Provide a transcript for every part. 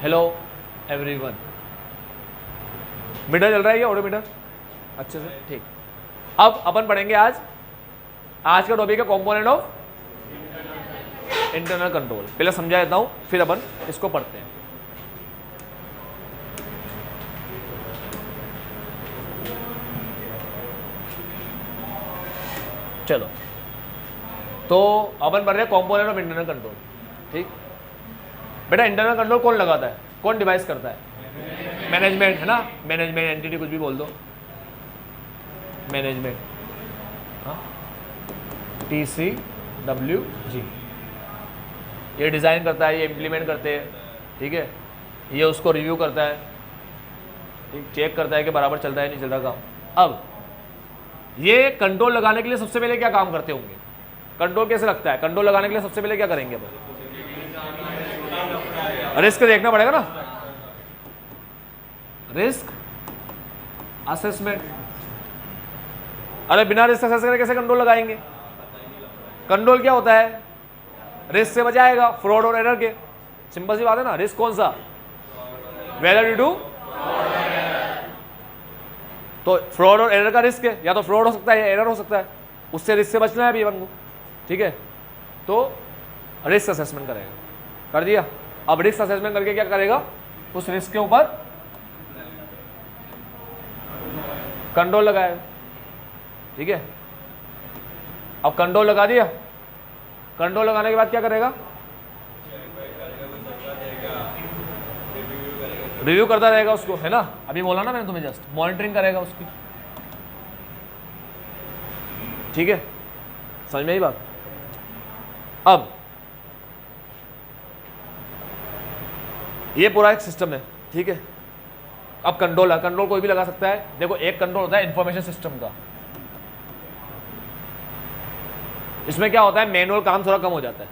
Hello everyone. Metre चल रहा है क्या? ऑडोमीटर अच्छे से? ठीक। अब अपन पढ़ेंगे आज का टॉपिक है कंपोनेंट ऑफ इंटरनल कंट्रोल। पहले समझा देता हूं, फिर अपन इसको पढ़ते हैं। चलो, तो अपन पढ़ रहे हैं कंपोनेंट ऑफ इंटरनल कंट्रोल। ठीक बेटा, इंटरनल कंट्रोल कौन लगाता है, कौन डिवाइस करता है? मैनेजमेंट, है ना? मैनेजमेंट एंटिटी, कुछ भी बोल दो, मैनेजमेंट, TCWG। ये डिज़ाइन करता है, ये इम्प्लीमेंट करते हैं, ठीक है। ये उसको रिव्यू करता है, ठीक, चेक करता है कि बराबर चल रहा है नहीं चल रहा काम। अब ये कंट्रोल लगाने के लिए सबसे पहले क्या काम करते होंगे? कंट्रोल कैसे लगता है? कंट्रोल लगाने के लिए सबसे पहले क्या करेंगे अपन? रिस्क देखना पड़ेगा ना, रिस्क असेसमेंट। अरे बिना रिस्क असेस करे कैसे कंट्रोल लगाएंगे? कंट्रोल क्या होता है? रिस्क से बचाएगा, फ्रॉड और एरर के। सिंपल सी बात है ना। रिस्क कौन सा? वेदर ड्यू टू, तो फ्रॉड और एरर का रिस्क है, या तो फ्रॉड हो सकता है या एरर हो सकता है, उससे रिस्क से बचना है अभी अपन को, ठीक है। तो रिस्क असेसमेंट करेगा, कर दिया। अब रिस्क असेसमेंट करके क्या करेगा? उस रिस्क के ऊपर कंट्रोल लगाएगा, ठीक है। अब कंट्रोल लगा दिया, कंट्रोल लगाने के बाद क्या करेगा? रिव्यू करता रहेगा उसको, है ना? अभी बोला ना मैंने तुम्हें, जस्ट मॉनिटरिंग करेगा उसकी, ठीक है। समझ में आई बात? अब ये पूरा एक सिस्टम है, ठीक है। अब कंट्रोल है, कंट्रोल कोई भी लगा सकता है। देखो, एक कंट्रोल होता है इंफॉर्मेशन सिस्टम का। इसमें क्या होता है, मैनुअल काम थोड़ा कम हो जाता है।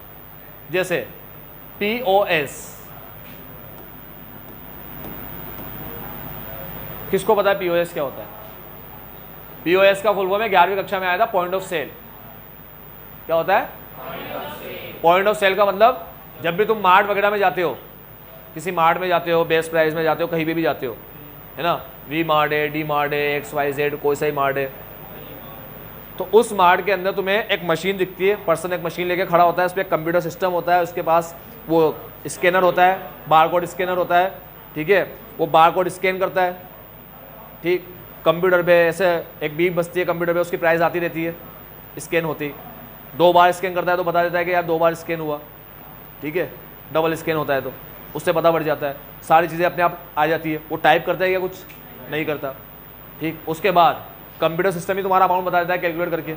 जैसे POS, किसको पता है POS क्या होता है? POS का फुल फॉर्म है, 11वीं कक्षा में आया था, पॉइंट ऑफ सेल। क्या होता है? पॉइंट ऑफ सेल का मतलब, जब भी तुम मार्ट वगैरह में जाते हो, किसी मार्ट में जाते हो, बेस्ट प्राइस में जाते हो, कहीं भी जाते हो, है ना? वी मार्ट है, डी मार्ट है, XYZ, कोई सा ही मार्ट है, तो उस मार्ट के अंदर तुम्हें एक मशीन दिखती है। पर्सन एक मशीन लेके खड़ा होता है, उस पर कंप्यूटर सिस्टम होता है, उसके पास वो स्कैनर होता है, बारकोड स्कैनर होता है, ठीक है। वो बारकोड स्कैन करता है, ठीक। कंप्यूटर पे ऐसे एक बीप बजती है, कंप्यूटर पे उसकी प्राइस आती रहती है, स्कैन होती। 2 बार स्कैन करता है तो बता देता है कि यार 2 बार स्कैन हुआ, ठीक है। डबल स्कैन होता है तो उससे पता बढ़ जाता है, सारी चीज़ें अपने आप आ जाती है। वो टाइप करता है या कुछ नहीं करता, ठीक। उसके बाद कंप्यूटर सिस्टम ही तुम्हारा अमाउंट बता देता है कैलकुलेट करके।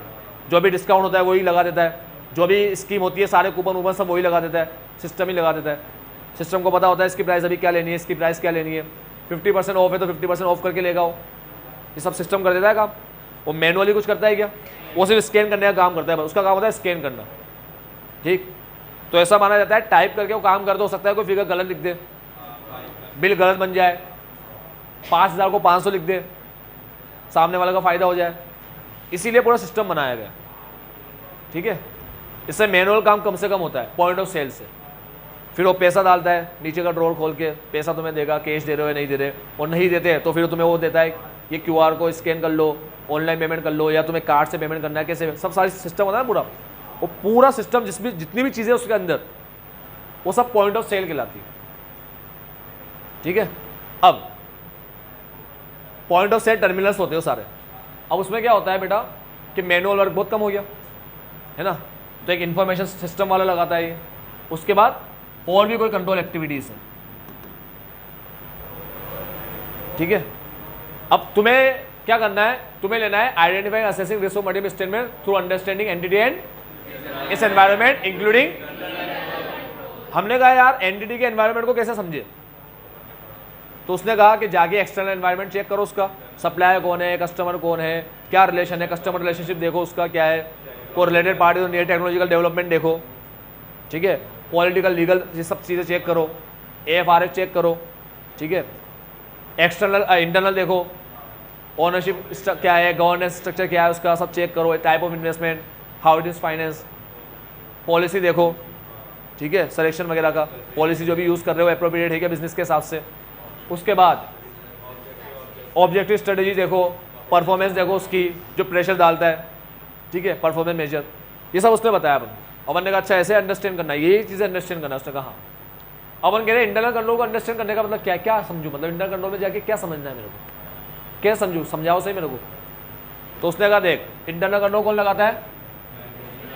जो भी डिस्काउंट होता है वही लगा देता है, जो भी स्कीम होती है, सारे कूपन वूपन सब वही लगा देता है, सिस्टम ही लगा देता है। सिस्टम को पता होता है इसकी प्राइस अभी क्या लेनी है, इसकी प्राइस क्या लेनी है। 50% ऑफ है तो 50% ऑफ करके लेगा वो। ये सब सिस्टम कर देता है काम। वो मैनुअली कुछ करता है क्या? वो सिर्फ स्कैन करने का काम करता है, उसका काम होता है स्कैन करना, ठीक। तो ऐसा माना जाता है टाइप करके वो काम कर दो, हो सकता है कोई फिगर गलत लिख दे, बिल गलत बन जाए, 5000 को 500 लिख दे, सामने वाले का फायदा हो जाए। इसीलिए पूरा सिस्टम बनाया गया, ठीक है। इससे मैनुअल काम कम से कम होता है पॉइंट ऑफ सेल से। फिर वो पैसा डालता है, नीचे का ड्रॉर खोल के पैसा तुम्हें देगा, कैश दे रहे हो या नहीं दे रहे, और नहीं देते तो फिर तुम्हें वो देता है, ये QR को स्कैन कर लो, ऑनलाइन पेमेंट कर लो, या तुम्हें कार्ड से पेमेंट करना है, कैसे, सब सारी सिस्टम होता है पूरा। वो पूरा सिस्टम जितनी भी चीज़ें उसके अंदर, वो सब पॉइंट ऑफ सेल कहलाती है, ठीक है। अब पॉइंट ऑफ सेल टर्मिनल्स होते हो सारे। अब उसमें क्या होता है बेटा कि मैनुअल वर्क बहुत कम हो गया, है ना? तो एक इंफॉर्मेशन सिस्टम वाला लगाता है ये। उसके बाद और भी कोई कंट्रोल एक्टिविटीज है, ठीक है। अब तुम्हें क्या करना है? तुम्हें लेना है identifying assessing risk of multiple statement through understanding entity and इस एनवायरनमेंट इंक्लूडिंग। हमने कहा यार एंटिटी के एनवायरनमेंट को कैसे समझे, तो उसने कहा कि जाके एक्सटर्नल एनवायरनमेंट चेक करो, उसका सप्लायर कौन है, कस्टमर कौन है, क्या रिलेशन है, कस्टमर रिलेशनशिप देखो उसका क्या है, को रिलेटेड पार्टी तो नियर टेक्नोलॉजिकल डेवलपमेंट देखो, ठीक है। पॉलिटिकल लीगल ये सब चीज़ें चेक करो, AFRS चेक करो, ठीक है। एक्सटर्नल इंटरनल देखो, ओनरशिप क्या है, गवर्नेंस स्ट्रक्चर क्या है उसका, सब चेक करो। Type of investment, how it is finance, policy देखो, ठीक है, सिलेक्शन वगैरह का, पॉलिसी जो भी यूज़ कर रहे हो एप्रोप्रिएट है क्या बिजनेस के हिसाब से। उसके बाद ऑब्जेक्टिव स्ट्रेटेजी देखो, परफॉर्मेंस देखो उसकी, जो प्रेशर डालता है, ठीक है, परफॉर्मेंस मेजर, ये सब उसने बताया अपन। अपन ने कहा अच्छा ऐसे अंडरस्टैंड करना है, यही चीज़ें अंडरस्टैंड करना है। उसने कहा अपन कह रहे हैं इंटरनल कंट्रोल को अंडरस्टैंड करने का मतलब क्या क्या समझूँ, मतलब इंटरनल कंट्रोल में जाके क्या समझना है मेरे को, क्या समझूँ, समझाओ सही मेरे को। तो उसने कहा देख इंटरनल कंट्रोल कौन लगाता है,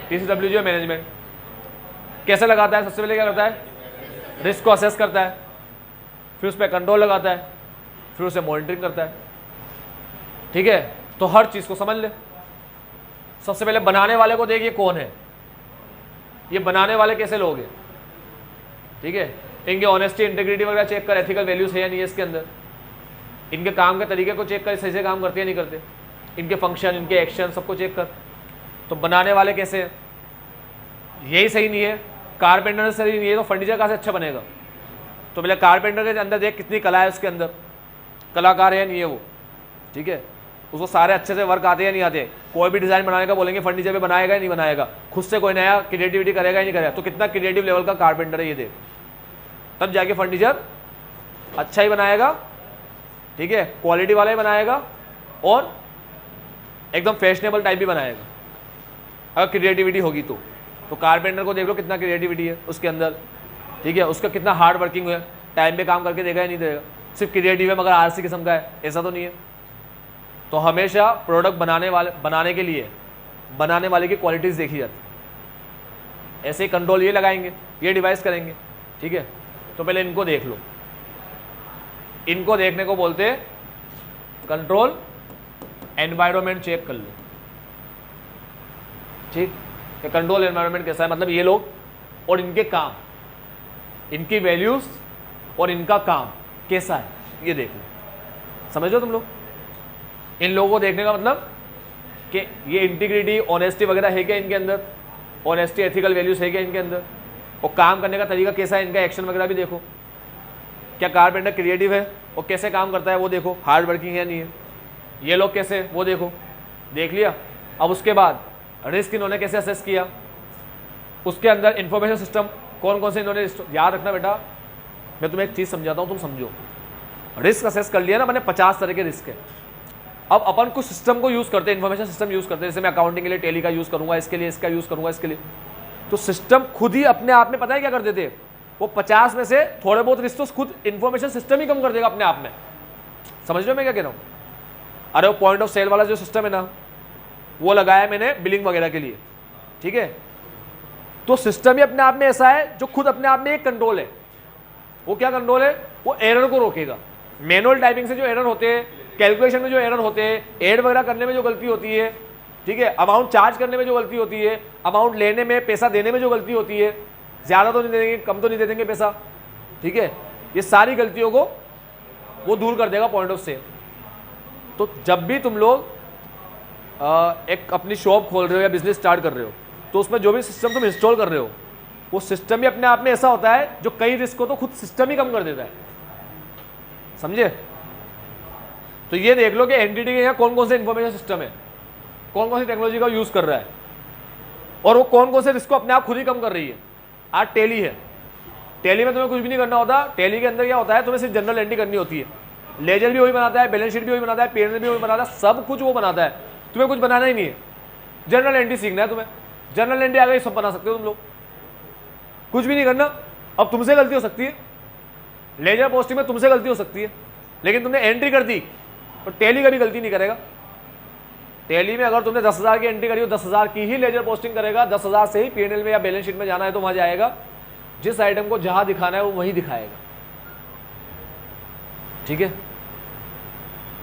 TCWG मैनेजमेंट। कैसे लगाता है, सबसे पहले क्या करता है, रिस्क को असेस करता है, फिर उस पर कंट्रोल लगाता है, फिर उसे मॉनिटरिंग करता है, ठीक है। तो हर चीज़ को समझ ले। सबसे पहले बनाने वाले को देखिए कौन है, ये बनाने वाले कैसे लोग हैं, ठीक है। इनके ऑनेस्टी इंटीग्रिटी वगैरह चेक कर, एथिकल वैल्यूज है या नहीं है इसके अंदर, इनके काम के तरीके को चेक कर, सही से काम करते हैं नहीं करते, इनके फंक्शन, इनके एक्शन सबको चेक कर। तो बनाने वाले कैसे हैं, यही सही नहीं है, कारपेंटर सही नहीं है, तो फर्नीचर कहाँ से अच्छा बनेगा। तो पहले कारपेंटर के अंदर देख कितनी कला है उसके अंदर, कलाकार है या नहीं है वो, ठीक है, उसको सारे अच्छे से वर्क आते हैं या नहीं आते। कोई भी डिज़ाइन बनाने का बोलेंगे फर्नीचर पे बनाएगा या नहीं बनाएगा, खुद से कोई नया क्रिएटिविटी करेगा या नहीं करेगा। तो कितना क्रिएटिव लेवल का कारपेंटर है ये देख, तब जाके फर्नीचर अच्छा ही बनाएगा, ठीक है, क्वालिटी वाला ही बनाएगा और एकदम फैशनेबल टाइप भी बनाएगा, अगर क्रिएटिविटी होगी तो कारपेंटर को देख लो कितना क्रिएटिविटी है उसके अंदर, ठीक है, उसका कितना हार्ड वर्किंग है, टाइम पे काम करके देगा या नहीं देगा। सिर्फ क्रिएटिव है मगर आलसी किस्म का है, ऐसा तो नहीं है। तो हमेशा प्रोडक्ट बनाने के लिए बनाने वाले की क्वालिटीज़ देखी जाती। ऐसे ही कंट्रोल ये लगाएंगे, ये डिवाइस करेंगे, ठीक है। तो पहले इनको देख लो, इनको देखने को बोलते कंट्रोल एनवायरनमेंट चेक कर लो, ठीक है। कंट्रोल एनवायरनमेंट कैसा है, मतलब ये लोग और इनके काम, इनकी वैल्यूज और इनका काम कैसा है, ये देख लो। समझ लो तुम लोग, इन लोगों को देखने का मतलब कि ये इंटीग्रिटी, ऑनेस्टी वगैरह है क्या इनके अंदर, ऑनेस्टी एथिकल वैल्यूज है क्या इनके अंदर, और काम करने का तरीका कैसा है, इनका एक्शन वगैरह भी देखो। क्या कारपेंटर क्रिएटिव है और कैसे काम करता है वो देखो, हार्ड वर्किंग है नहीं है। ये लोग कैसे, वो देखो, देख लिया। अब उसके बाद रिस्क इन्होंने कैसे असेस किया, उसके अंदर इंफॉर्मेशन सिस्टम कौन कौन से इन्होंने, याद रखना बेटा, मैं तुम्हें एक चीज़ समझाता हूँ, तुम समझो। रिस्क असेस कर लिया ना मैंने, 50 तरह के रिस्क है। अब अपन कुछ सिस्टम को यूज़ करते हैं, इन्फॉर्मेशन सिस्टम यूज़ करते हैं, जैसे मैं अकाउंटिंग के लिए टेली का यूज़ करूँगा, इसके लिए इसका यूज़ करूँगा, इसके लिए। तो सिस्टम खुद ही अपने आप में, पता है क्या कर देते, वो 50 में से थोड़े बहुत रिस्क तो खुद इन्फॉर्मेशन सिस्टम ही कम कर देगा अपने आप में। समझ लो मैं क्या कह रहा हूँ। अरे वो पॉइंट ऑफ सेल वाला जो सिस्टम है ना, वो लगाया मैंने बिलिंग वगैरह के लिए, ठीक है। तो सिस्टम ही अपने आप में ऐसा है जो खुद अपने आप में एक कंट्रोल है। वो क्या कंट्रोल है, वो एरर को रोकेगा। मैनुअल टाइपिंग से जो एरर होते हैं, कैलकुलेशन में जो एरर होते हैं, ऐड वगैरह करने में जो गलती होती है, ठीक है, अमाउंट चार्ज करने में जो गलती होती है, अमाउंट लेने में, पैसा देने में जो गलती होती है, ज़्यादा तो नहीं दे देंगे, कम तो नहीं दे देंगे पैसा, ठीक है, ये सारी गलतियों को वो दूर कर देगा पॉइंट ऑफ सेल। तो जब भी तुम लोग एक अपनी शॉप खोल रहे हो या बिजनेस स्टार्ट कर रहे हो, तो उसमें जो भी सिस्टम तुम इंस्टॉल कर रहे हो, वो सिस्टम ही अपने आप में ऐसा होता है जो कई रिस्क को तो खुद सिस्टम ही कम कर देता है। समझे। तो ये देख लो कि एनटीटी के यहाँ कौन कौन से इंफॉर्मेशन सिस्टम है, कौन कौन सी टेक्नोलॉजी का यूज़ कर रहा है, और वो कौन कौन से रिस्क को अपने आप खुद ही कम कर रही है। आज टेली है, टेली में तुम्हें कुछ भी नहीं करना होता। टेली के अंदर क्या होता है, तुम्हें सिर्फ जनरल एंट्री करनी होती है। लेजर भी वही बनाता है, बैलेंस शीट भी वही बनाता है, पीएनएल भी वही बनाता है, सब कुछ वो बनाता है। तुम्हें कुछ बनाना ही नहीं है, जनरल एंट्री सीखना है तुम्हें। जनरल एंट्री आ गई, सब बना सकते हो तुम लोग, कुछ भी नहीं करना। अब तुमसे गलती हो सकती है, लेजर पोस्टिंग में तुमसे गलती हो सकती है, लेकिन तुमने एंट्री कर दी, और टेली कभी गलती नहीं करेगा। टेली में अगर तुमने 10,000 की एंट्री करी हो, 10,000 की ही लेजर पोस्टिंग करेगा, 10,000 से ही पीएनएल में या बैलेंस शीट में जाना है तो वहां जाएगा। जिस आइटम को जहां दिखाना है वो वहीं दिखाएगा, ठीक है।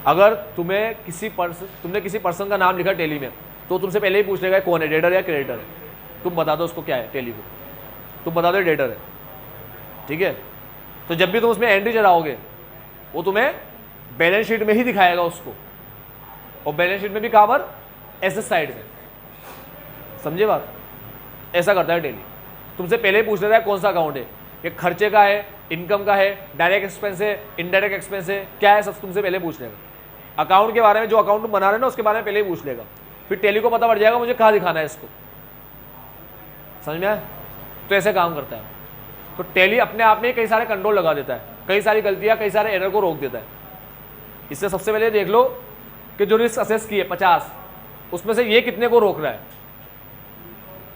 अगर तुमने किसी पर्सन का नाम लिखा टेली में, तो तुमसे पहले ही पूछ लेगा कौन है, डेटर या क्रेडिटर है। तुम बता दो उसको क्या है, टेली को तुम बता दो डेटर है, ठीक है। तो जब भी तुम उसमें एंट्री चलाओगे, वो तुम्हें बैलेंस शीट में ही दिखाएगा उसको, और बैलेंस शीट में भी कवर एसेट साइड में। समझे बात, ऐसा करता है टेली। तुमसे पहले ही पूछ लेता है कौन सा अकाउंट है, ये खर्चे का है, इनकम का है, डायरेक्ट एक्सपेंस है, इनडायरेक्ट एक्सपेंस है, क्या है, सब तुमसे पहले पूछ लेगा। अकाउंट के बारे में, जो अकाउंट तुम बना रहे हो ना, उसके बारे में पहले ही पूछ लेगा। फिर टेली को पता पड़ जाएगा मुझे कहाँ दिखाना है इसको। समझ में आया। तो ऐसे काम करता है। तो टैली अपने आप में कई सारे कंट्रोल लगा देता है, कई सारी गलतियां, कई सारे एरर को रोक देता है। इससे सबसे पहले देख लो कि जो रिस्क असेस की है 50, उसमें से ये कितने को रोक रहा है।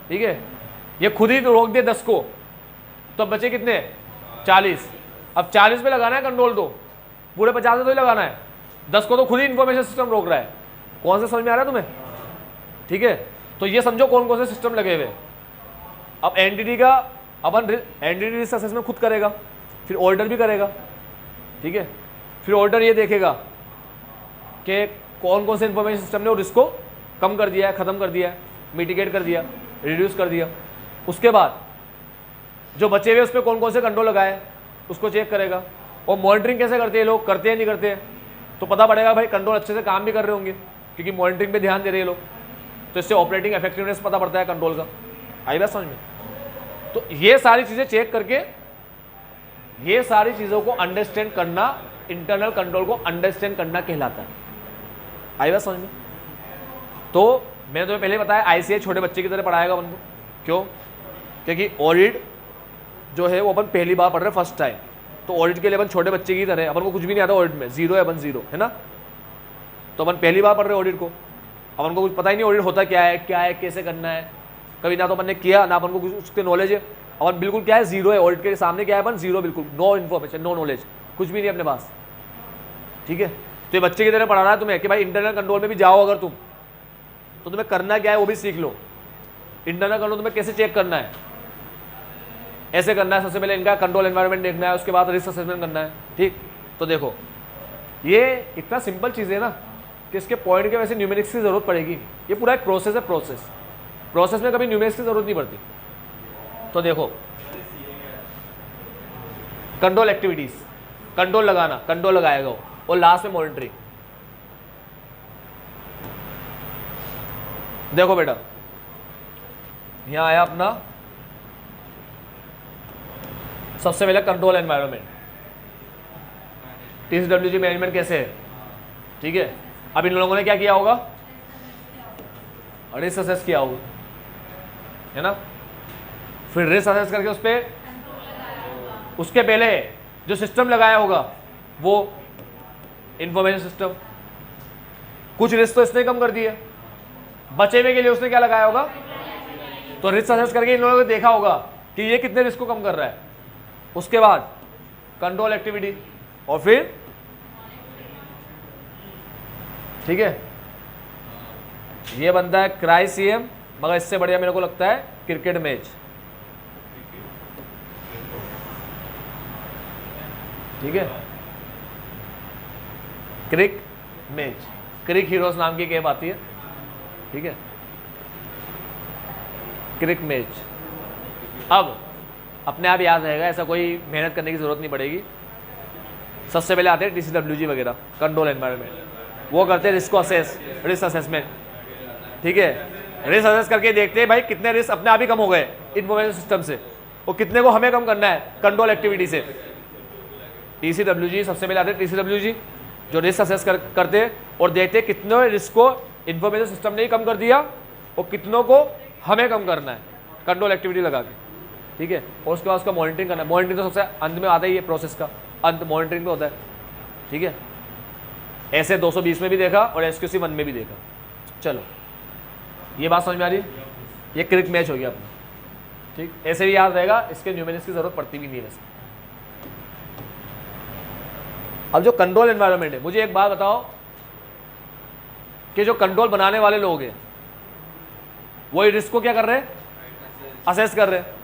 ठीक है, ये खुद ही तो रोक दे 10 को, तो बचे कितने 40। अब 40 पे लगाना है कंट्रोल, तो पूरे 50 में तो ही लगाना है, 10 को तो खुद ही इंफॉर्मेशन सिस्टम रोक रहा है। कौन सा समझ में आ रहा है तुम्हें? ठीक है, तो ये समझो कौन कौन से सिस्टम लगे हुए। अब एंटिटी का अपन एंटिटी रिस्क असेसमेंट खुद करेगा, फिर ऑडिटर भी करेगा। ठीक है, फिर ऑडिटर ये देखेगा कि कौन कौन से इंफॉर्मेशन सिस्टम ने रिस्क को कम कर दिया है, खत्म कर दिया है, मिटिगेट कर दिया, रिड्यूस कर दिया। उसके बाद जो बचे हुए उस पर कौन कौन से कंट्रोल लगाए उसको चेक करेगा। और मॉनिटरिंग कैसे करते हैं लोग, करते हैं नहीं करते हैं, तो पता पड़ेगा भाई कंट्रोल अच्छे से काम भी कर रहे होंगे क्योंकि मॉनिटरिंग पे ध्यान दे रहे हैं लोग, तो इससे ऑपरेटिंग इफेक्टिवनेस पता पड़ता है कंट्रोल का। आई बात समझ में? तो ये सारी चीज़ें चेक करके ये सारी चीज़ों को अंडरस्टैंड करना, इंटरनल कंट्रोल को अंडरस्टैंड करना कहलाता है। आई बात समझ में? तो मैंने तुम्हें पहले बताया ICAI छोटे बच्चे की तरह पढ़ाएगा अपन को। क्यों? क्योंकि ऑडिट जो है वो अपन पहली बार पढ़ रहे हैं, फर्स्ट टाइम। तो ऑडिट के लिए अपन छोटे बच्चे की तरह, अपन को कुछ भी नहीं आता ऑडिट में, जीरो है, अपन जीरो है ना। तो अपन पहली बार पढ़ रहे हैं ऑडिट को, अपन को कुछ पता ही नहीं ऑडिट होता क्या है, कैसे करना है, कभी ना तो अपन ने किया ना अपन को कुछ उसके नॉलेज है। अपन बिल्कुल क्या है, जीरो है, ऑडिट के सामने क्या है अपन, जीरो, बिल्कुल नो इन्फॉर्मेशन, नो नॉलेज, कुछ भी नहीं अपने पास। ठीक है, तो ये बच्चे की तरह पढ़ा रहा है तुम्हें कि भाई इंटरनल कंट्रोल में भी जाओ अगर तुम, तो तुम्हें करना क्या है वो भी सीख लो। इंटरनल कंट्रोल तुम्हें कैसे चेक करना है, ऐसे करना है। सबसे पहले इनका कंट्रोल एनवायरनमेंट देखना है, उसके बाद रिस्क असेसमेंट करना है। ठीक, तो देखो ये इतना सिंपल चीज़ है ना कि इसके पॉइंट के वैसे न्यूमेरिक्स की जरूरत पड़ेगी। ये पूरा एक प्रोसेस है, प्रोसेस में कभी न्यूमेरिक्स की जरूरत नहीं पड़ती। तो देखो कंट्रोल एक्टिविटीज, कंट्रोल लगाना, कंट्रोल लगाएगा वो, और लास्ट में मॉनिटरिंग। देखो बेटा यहां आया अपना सबसे पहले कंट्रोल एनवायरनमेंट, TCWG मैनेजमेंट कैसे है। ठीक है, अब इन लोगों ने क्या किया होगा, रिस्क असेस किया होगा, है ना। फिर रिस्क असेस करके उस पर उसके पहले जो सिस्टम लगाया होगा वो इंफॉर्मेशन सिस्टम, कुछ रिस्क तो इसने कम कर दिया, बचे हुए के लिए उसने क्या लगाया होगा, तो रिस्क असेस करके इन लोगों ने देखा होगा कि ये कितने रिस्क को कम कर रहा है। उसके बाद कंट्रोल एक्टिविटी, और फिर ठीक है ये बनता है क्राई CM, मगर इससे बढ़िया मेरे को लगता है क्रिकेट मैच। ठीक है, क्रिक मैच, क्रिक हीरोज नाम की एक ऐप आती है। ठीक है, क्रिक मैच अब अपने आप याद रहेगा, ऐसा कोई मेहनत करने की जरूरत नहीं पड़ेगी। सबसे पहले आते हैं TCWG वगैरह, कंट्रोल एनवायरनमेंट, वो करते हैं रिस्क असेस, रिस्क असेसमेंट। ठीक है, रिस्क असेस करके देखते हैं भाई कितने रिस्क अपने आप ही कम हो गए इंफॉर्मेशन सिस्टम से, और कितने को हमें कम करना है कंट्रोल एक्टिविटी से। TCWG सबसे पहले आते हैं TCWG, जो रिस्क असेस करते हैं और देखते हैं कितने रिस्क को इंफॉर्मेशन सिस्टम ने ही कम कर दिया और कितनों को हमें कम करना है कंट्रोल एक्टिविटी लगा के। ठीक है, और उसके बाद उसका मॉनिटरिंग करना है। मॉनिटरिंग तो सबसे अंत में आता ही है, प्रोसेस का अंत मॉनिटरिंग में होता है। ठीक है, ऐसे 220 में भी देखा और SQC 1 में भी देखा। चलो ये बात समझ में आ रही है, ये क्रिक मैच हो गया अपना। ठीक, ऐसे भी याद रहेगा, इसके न्यूमेरिक्स की जरूरत पड़ती भी नहीं है वैसे। अब जो कंट्रोल एनवायरनमेंट है, मुझे एक बात बताओ कि जो कंट्रोल बनाने वाले लोग हैं वही रिस्क को क्या कर रहे हैं, असेस कर रहे हैं,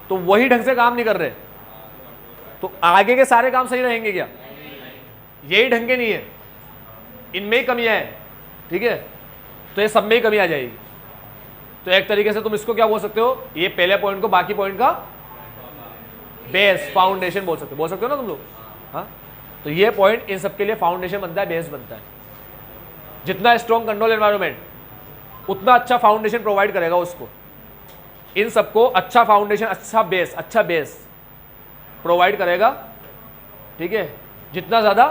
तो वही ढंग से काम नहीं कर रहे, तो आगे के सारे काम सही रहेंगे क्या? यही ढंग के नहीं है, इनमें ही कमियां हैं। ठीक है, तो ये सब में ही कमी आ जाएगी। तो एक तरीके से तुम इसको क्या बोल सकते हो, ये पहले पॉइंट को बाकी पॉइंट का बेस, फाउंडेशन बोल सकते हो ना तुम लोग। हाँ, तो ये पॉइंट इन सबके लिए फाउंडेशन बनता है, बेस बनता है। जितना स्ट्रॉन्ग कंट्रोल एनवायरनमेंट उतना अच्छा फाउंडेशन प्रोवाइड करेगा उसको, इन सबको अच्छा फाउंडेशन, अच्छा बेस प्रोवाइड करेगा। ठीक है, जितना ज़्यादा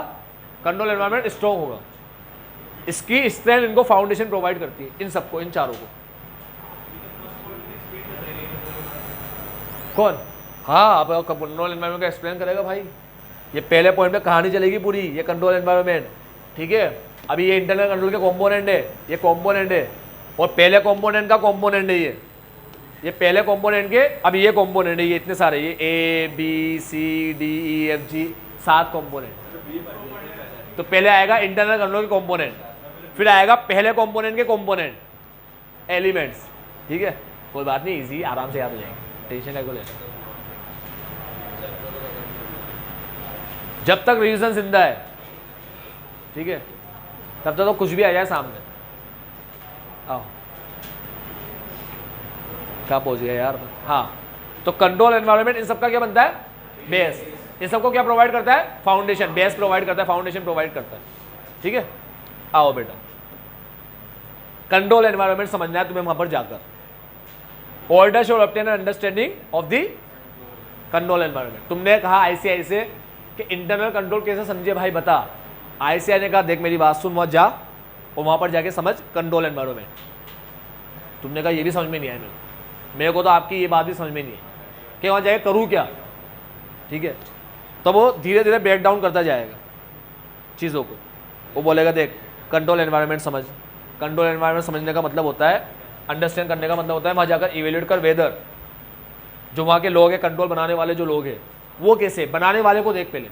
कंट्रोल एनवायरनमेंट स्ट्रॉन्ग होगा, इसकी स्ट्रेंथ इनको फाउंडेशन प्रोवाइड करती है, इन सबको, इन चारों को। कौन? हाँ, अब कंट्रोल एनवायरनमेंट का एक्सप्लेन करेगा भाई। ये पहले पॉइंट पे कहानी चलेगी पूरी, ये कंट्रोल एनवायरनमेंट, ठीक है। अभी ये इंटरनल कंट्रोल के कंपोनेंट है, ये कंपोनेंट है, और पहले कंपोनेंट का कंपोनेंट है ये पहले कंपोनेंट के, अब ये कंपोनेंट है, ये इतने सारे, ये A B C D E F G 7 component. तो पहले आएगा इंटरनल कंट्रोल के कंपोनेंट, फिर आएगा पहले कंपोनेंट के कंपोनेंट एलिमेंट्स, ठीक है। कोई बात नहीं, इजी, आराम से याद हो जाएगा, टेंशन का कोई। जब तक रिविजन जिंदा है, ठीक है, तब तक तो कुछ भी आ जाए सामने। आओ, क्या पहुंच गया यार। हाँ, तो कंट्रोल एनवायरनमेंट इन सबका क्या बनता है, बेस। इन सबको क्या प्रोवाइड करता है, फाउंडेशन, बेस प्रोवाइड करता है, फाउंडेशन प्रोवाइड करता है, ठीक है। आओ बेटा, कंट्रोल एनवायरनमेंट समझना है तुम्हें वहां पर जाकर। Order should obtain an understanding of the control environment. तुमने कहा आईसीआई से कि इंटरनल कंट्रोल कैसे समझे भाई, बता। आईसीआई ने कहा देख मेरी बात सुन, वहां जा और वहां पर जाके समझ कंट्रोल एनवायरनमेंट। तुमने कहा ये भी समझ में नहीं आया मेरे को तो आपकी ये बात भी समझ में नहीं है कि वहां जाके करूँ क्या, ठीक है। तो वो धीरे धीरे ब्रेक डाउन करता जाएगा चीज़ों को। वो बोलेगा देख कंट्रोल एनवायरनमेंट समझ। कंट्रोल एनवायरनमेंट समझने का मतलब होता है, अंडरस्टैंड करने का मतलब होता है वहाँ जाकर इवेल्यूएट कर वेदर जो वहाँ के लोग हैं, कंट्रोल बनाने वाले जो लोग हैं, वो कैसे बनाने वाले को देख पहले।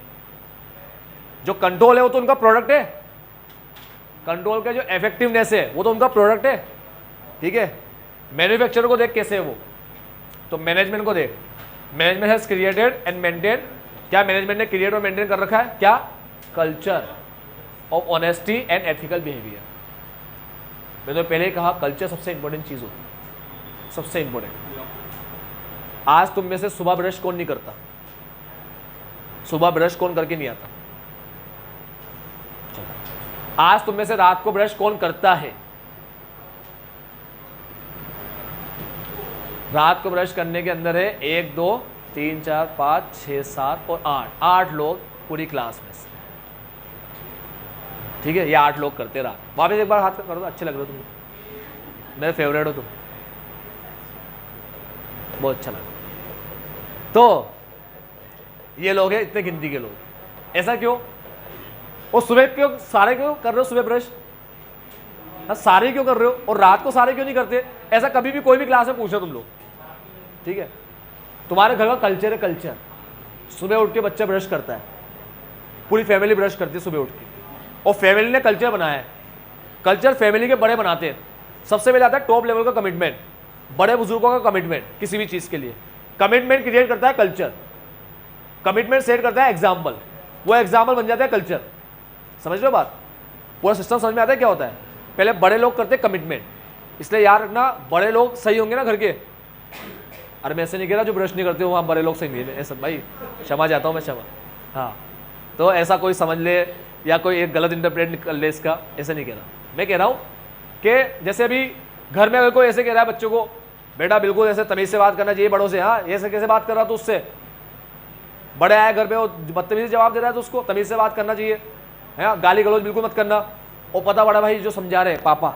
जो कंट्रोल है वो तो उनका प्रोडक्ट है, कंट्रोल का जो इफेक्टिवनेस है वो तो उनका प्रोडक्ट है, ठीक है। मैन्युफैक्चरर को देख कैसे है वो, तो मैनेजमेंट को देख। Management has created and maintain, क्या मैनेजमेंट ने क्रिएट और मेंटेन कर रखा है, क्या, culture of honesty and ethical behaviour. मैंने तो पहले ही कहा कल्चर सबसे इंपॉर्टेंट चीज़ होती है, सबसे इंपॉर्टेंट। आज तुम में से सुबह ब्रश कौन नहीं करता, सुबह ब्रश कौन करके नहीं आता। आज तुम में से रात को ब्रश कौन करता है, रात को ब्रश करने के अंदर है 1 2 3 4 5 6 7 और 8 लोग पूरी क्लास में से, ठीक है। ये 8 लोग करते रात। वापस एक बार हाथ कर दो, अच्छे लग रहे हो तुम, मेरे फेवरेट हो तुम, बहुत अच्छा लगा। तो ये लोग हैं इतने गिनती के लोग। ऐसा क्यों, और सुबह क्यों सारे क्यों कर रहे हो सुबह ब्रश, हाँ सारे क्यों कर रहे हो, और रात को सारे क्यों नहीं करते। ऐसा कभी भी कोई भी क्लास में पूछो तुम लोग, ठीक है। तुम्हारे घर का कल्चर है, कल्चर सुबह उठ के बच्चा ब्रश करता है, पूरी फैमिली ब्रश करती है सुबह उठ के, और फैमिली ने कल्चर बनाया है। कल्चर फैमिली के बड़े बनाते हैं। सबसे पहले आता है टॉप लेवल का कमिटमेंट, बड़े बुजुर्गों का कमिटमेंट किसी भी चीज़ के लिए। कमिटमेंट क्रिएट करता है कल्चर, कमिटमेंट सेट करता है एग्जाम्पल, वो एग्जाम्पल बन जाता है कल्चर। समझ लो बात, पूरा सिस्टम समझ में आता है क्या होता है। पहले बड़े लोग करते हैं कमिटमेंट, इसलिए याद रखना बड़े लोग सही होंगे ना घर के। अरे मैं ऐसे नहीं कह रहा जो ब्रश नहीं करते हो वहाँ बड़े लोग सही नहीं है, ऐसा भाई क्षमा चाहता हूँ मैं, क्षमा। हाँ, तो ऐसा कोई समझ ले या कोई एक गलत इंटरप्रेट कर ले इसका, ऐसे नहीं कह रहा। मैं कह रहा हूँ कि जैसे अभी घर में अगर कोई ऐसे कह रहा है बच्चों को, बेटा बिल्कुल ऐसे तमीज़ से बात करना चाहिए बड़ों से, हाँ ऐसे कैसे बात कर रहा तो उससे, बड़े आए घर पे वो बदतमीजी जवाब दे रहा है तो उसको तमीज़ से बात करना चाहिए, है गाली गलौज बिल्कुल मत करना। और पता बड़ा भाई जो समझा रहे पापा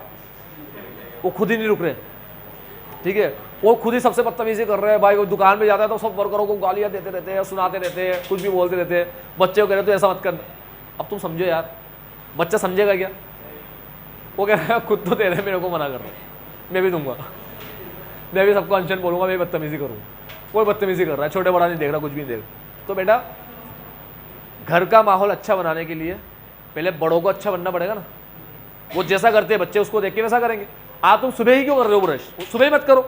वो खुद ही नहीं रुक रहे, ठीक है, वो खुद ही सबसे बदतमीजी कर रहे हैं भाई। वो दुकान पे जाता है तो सब वर्करों को गालियाँ देते रहते हैं, सुनाते रहते हैं, कुछ भी बोलते रहते हैं। बच्चे को कह रहे तो ऐसा मत करना। अब तुम समझो यार, बच्चा समझेगा क्या। वो कह रहा है खुद तो दे रहे मेरे को मना कर रहे, मैं भी दूंगा, मैं भी सबको अनशन बोलूँगा, मैं बदतमीजी करूँगा। कोई बदतमीजी कर रहा है, छोटे बड़ा नहीं देख रहा, कुछ भी नहीं देख रहा। तो बेटा घर का माहौल अच्छा बनाने के लिए पहले बड़ों को अच्छा बनना पड़ेगा ना। वो जैसा करते हैं बच्चे उसको देख के वैसा करेंगे। आप तुम सुबह ही क्यों कर रहे हो ब्रश, सुबह ही मत करो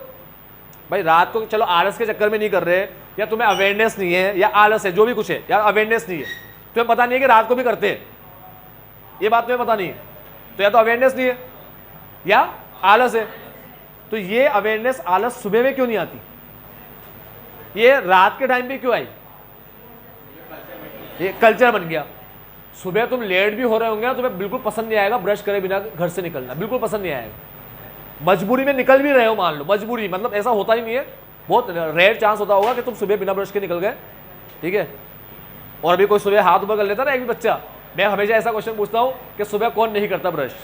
भाई। रात को चलो आलस के चक्कर में नहीं कर रहे, या तुम्हें अवेयरनेस नहीं है, या आलस है, जो भी कुछ है, या अवेयरनेस नहीं है, तुम्हें पता नहीं है कि रात को भी करते हैं, ये बात तुम्हें पता नहीं है, तो या तो अवेयरनेस नहीं है या आलस है। तो ये अवेयरनेस आलस सुबह में क्यों नहीं आती, ये रात के टाइम पे क्यों आई, ये कल्चर बन गया। सुबह तुम लेट भी हो रहे होंगे ना, तुम्हें बिल्कुल पसंद नहीं आएगा ब्रश करे बिना घर से निकलना, बिल्कुल पसंद नहीं आएगा। मजबूरी में निकल भी रहे हो, मान लो मजबूरी, मतलब ऐसा होता ही नहीं है, बहुत रेयर चांस होता होगा कि तुम सुबह बिना ब्रश के निकल गए, ठीक है। और अभी कोई सुबह हाथ ऊपर कर लेता ना एक भी बच्चा, मैं हमेशा ऐसा क्वेश्चन पूछता हूँ कि सुबह कौन नहीं करता ब्रश,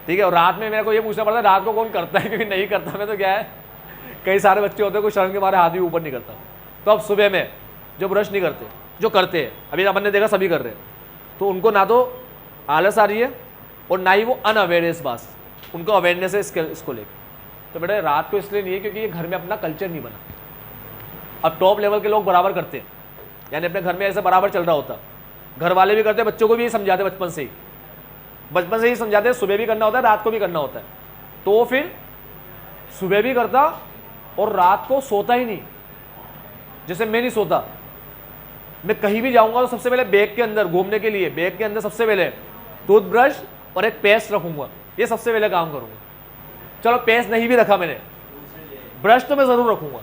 ठीक है। और रात में मेरे को ये पूछना पड़ता है रात को कौन करता है, क्योंकि नहीं करता मैं तो क्या है, कई सारे बच्चे होते हैं कोई शर्म के मारे हाथ भी ऊपर नहीं करता। तो अब सुबह में जो ब्रश नहीं करते, जो करते हैं, अभी अपन ने देखा सभी कर रहे हैं, तो उनको ना तो आलस आ रही है और ना ही वो अनअवेयर है इस बात से, उनको अवेयरनेस है इसको लेकर। तो बेटा रात को इसलिए नहीं है क्योंकि ये घर में अपना कल्चर नहीं बना। अब टॉप लेवल के लोग बराबर करते हैं, यानी अपने घर में ऐसे बराबर चल रहा होता, घर वाले भी करते, बच्चों को भी समझाते, बचपन से ही समझाते, सुबह भी करना होता है, रात को भी करना होता है। तो फिर सुबह भी करता और रात को सोता ही नहीं। जैसे मैं नहीं सोता, मैं कहीं भी जाऊंगा तो सबसे पहले बैग के अंदर घूमने के लिए, बैग के अंदर सबसे पहले टूथब्रश और एक पेस्ट रखूंगा, ये सबसे पहले काम करूंगा। चलो पेस्ट नहीं भी रखा मैंने, ब्रश तो मैं जरूर रखूंगा।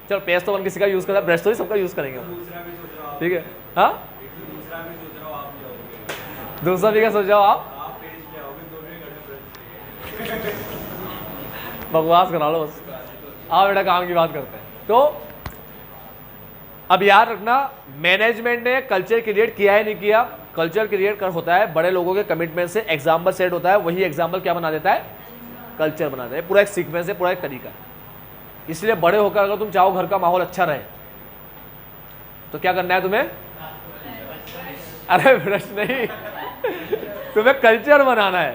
चलो पेस्ट तो किसी का यूज करता है, ब्रश तो ही सबका यूज करेंगे, ठीक है। हाँ दूसरा भी क्या सोच रहा हो आप? बकवास करा लो बस, आओ बेटा काम की बात करते हैं। तो अब याद रखना, मैनेजमेंट ने कल्चर क्रिएट किया है नहीं किया, कल्चर क्रिएट कर होता है बड़े लोगों के कमिटमेंट से, एग्जाम्पल सेट होता है, वही एग्जाम्पल क्या बना देता है? कल्चर बना देता है। पूरा एक सीक्वेंस है, पूरा एक तरीका है। इसलिए बड़े होकर अगर तुम चाहो घर का माहौल अच्छा रहे तो क्या करना है तुम्हें? अरे प्रश्न नहीं, तुम्हें कल्चर बनाना है।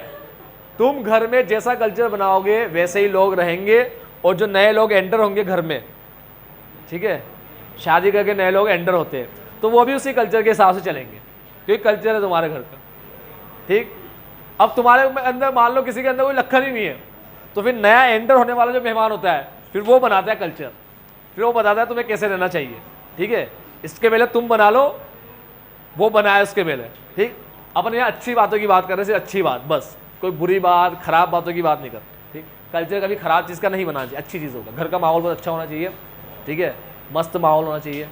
तुम घर में जैसा कल्चर बनाओगे वैसे ही लोग रहेंगे, और जो नए लोग एंटर होंगे घर में, ठीक है, शादी करके नए लोग एंटर होते हैं, तो वो भी उसी कल्चर के हिसाब से चलेंगे, क्योंकि कल्चर है तुम्हारे घर का, ठीक। अब तुम्हारे अंदर मान लो किसी के अंदर कोई लक्षण ही नहीं है, तो फिर नया एंटर होने वाला जो मेहमान होता है, फिर वो बनाता है कल्चर, फिर वो बताता है तुम्हें कैसे रहना चाहिए, ठीक है। इसके पहले तुम बना लो, वो बनाए उसके पहले, ठीक। अपन यहाँ अच्छी बातों की बात कर रहे हैं, सिर्फ अच्छी बात, बस कोई बुरी बात, खराब बातों की बात नहीं कर, ठीक। कल्चर कभी खराब चीज़ का नहीं बनाना चाहिए, अच्छी चीज़ होगा। घर का माहौल बहुत अच्छा होना चाहिए, ठीक है, मस्त माहौल होना चाहिए,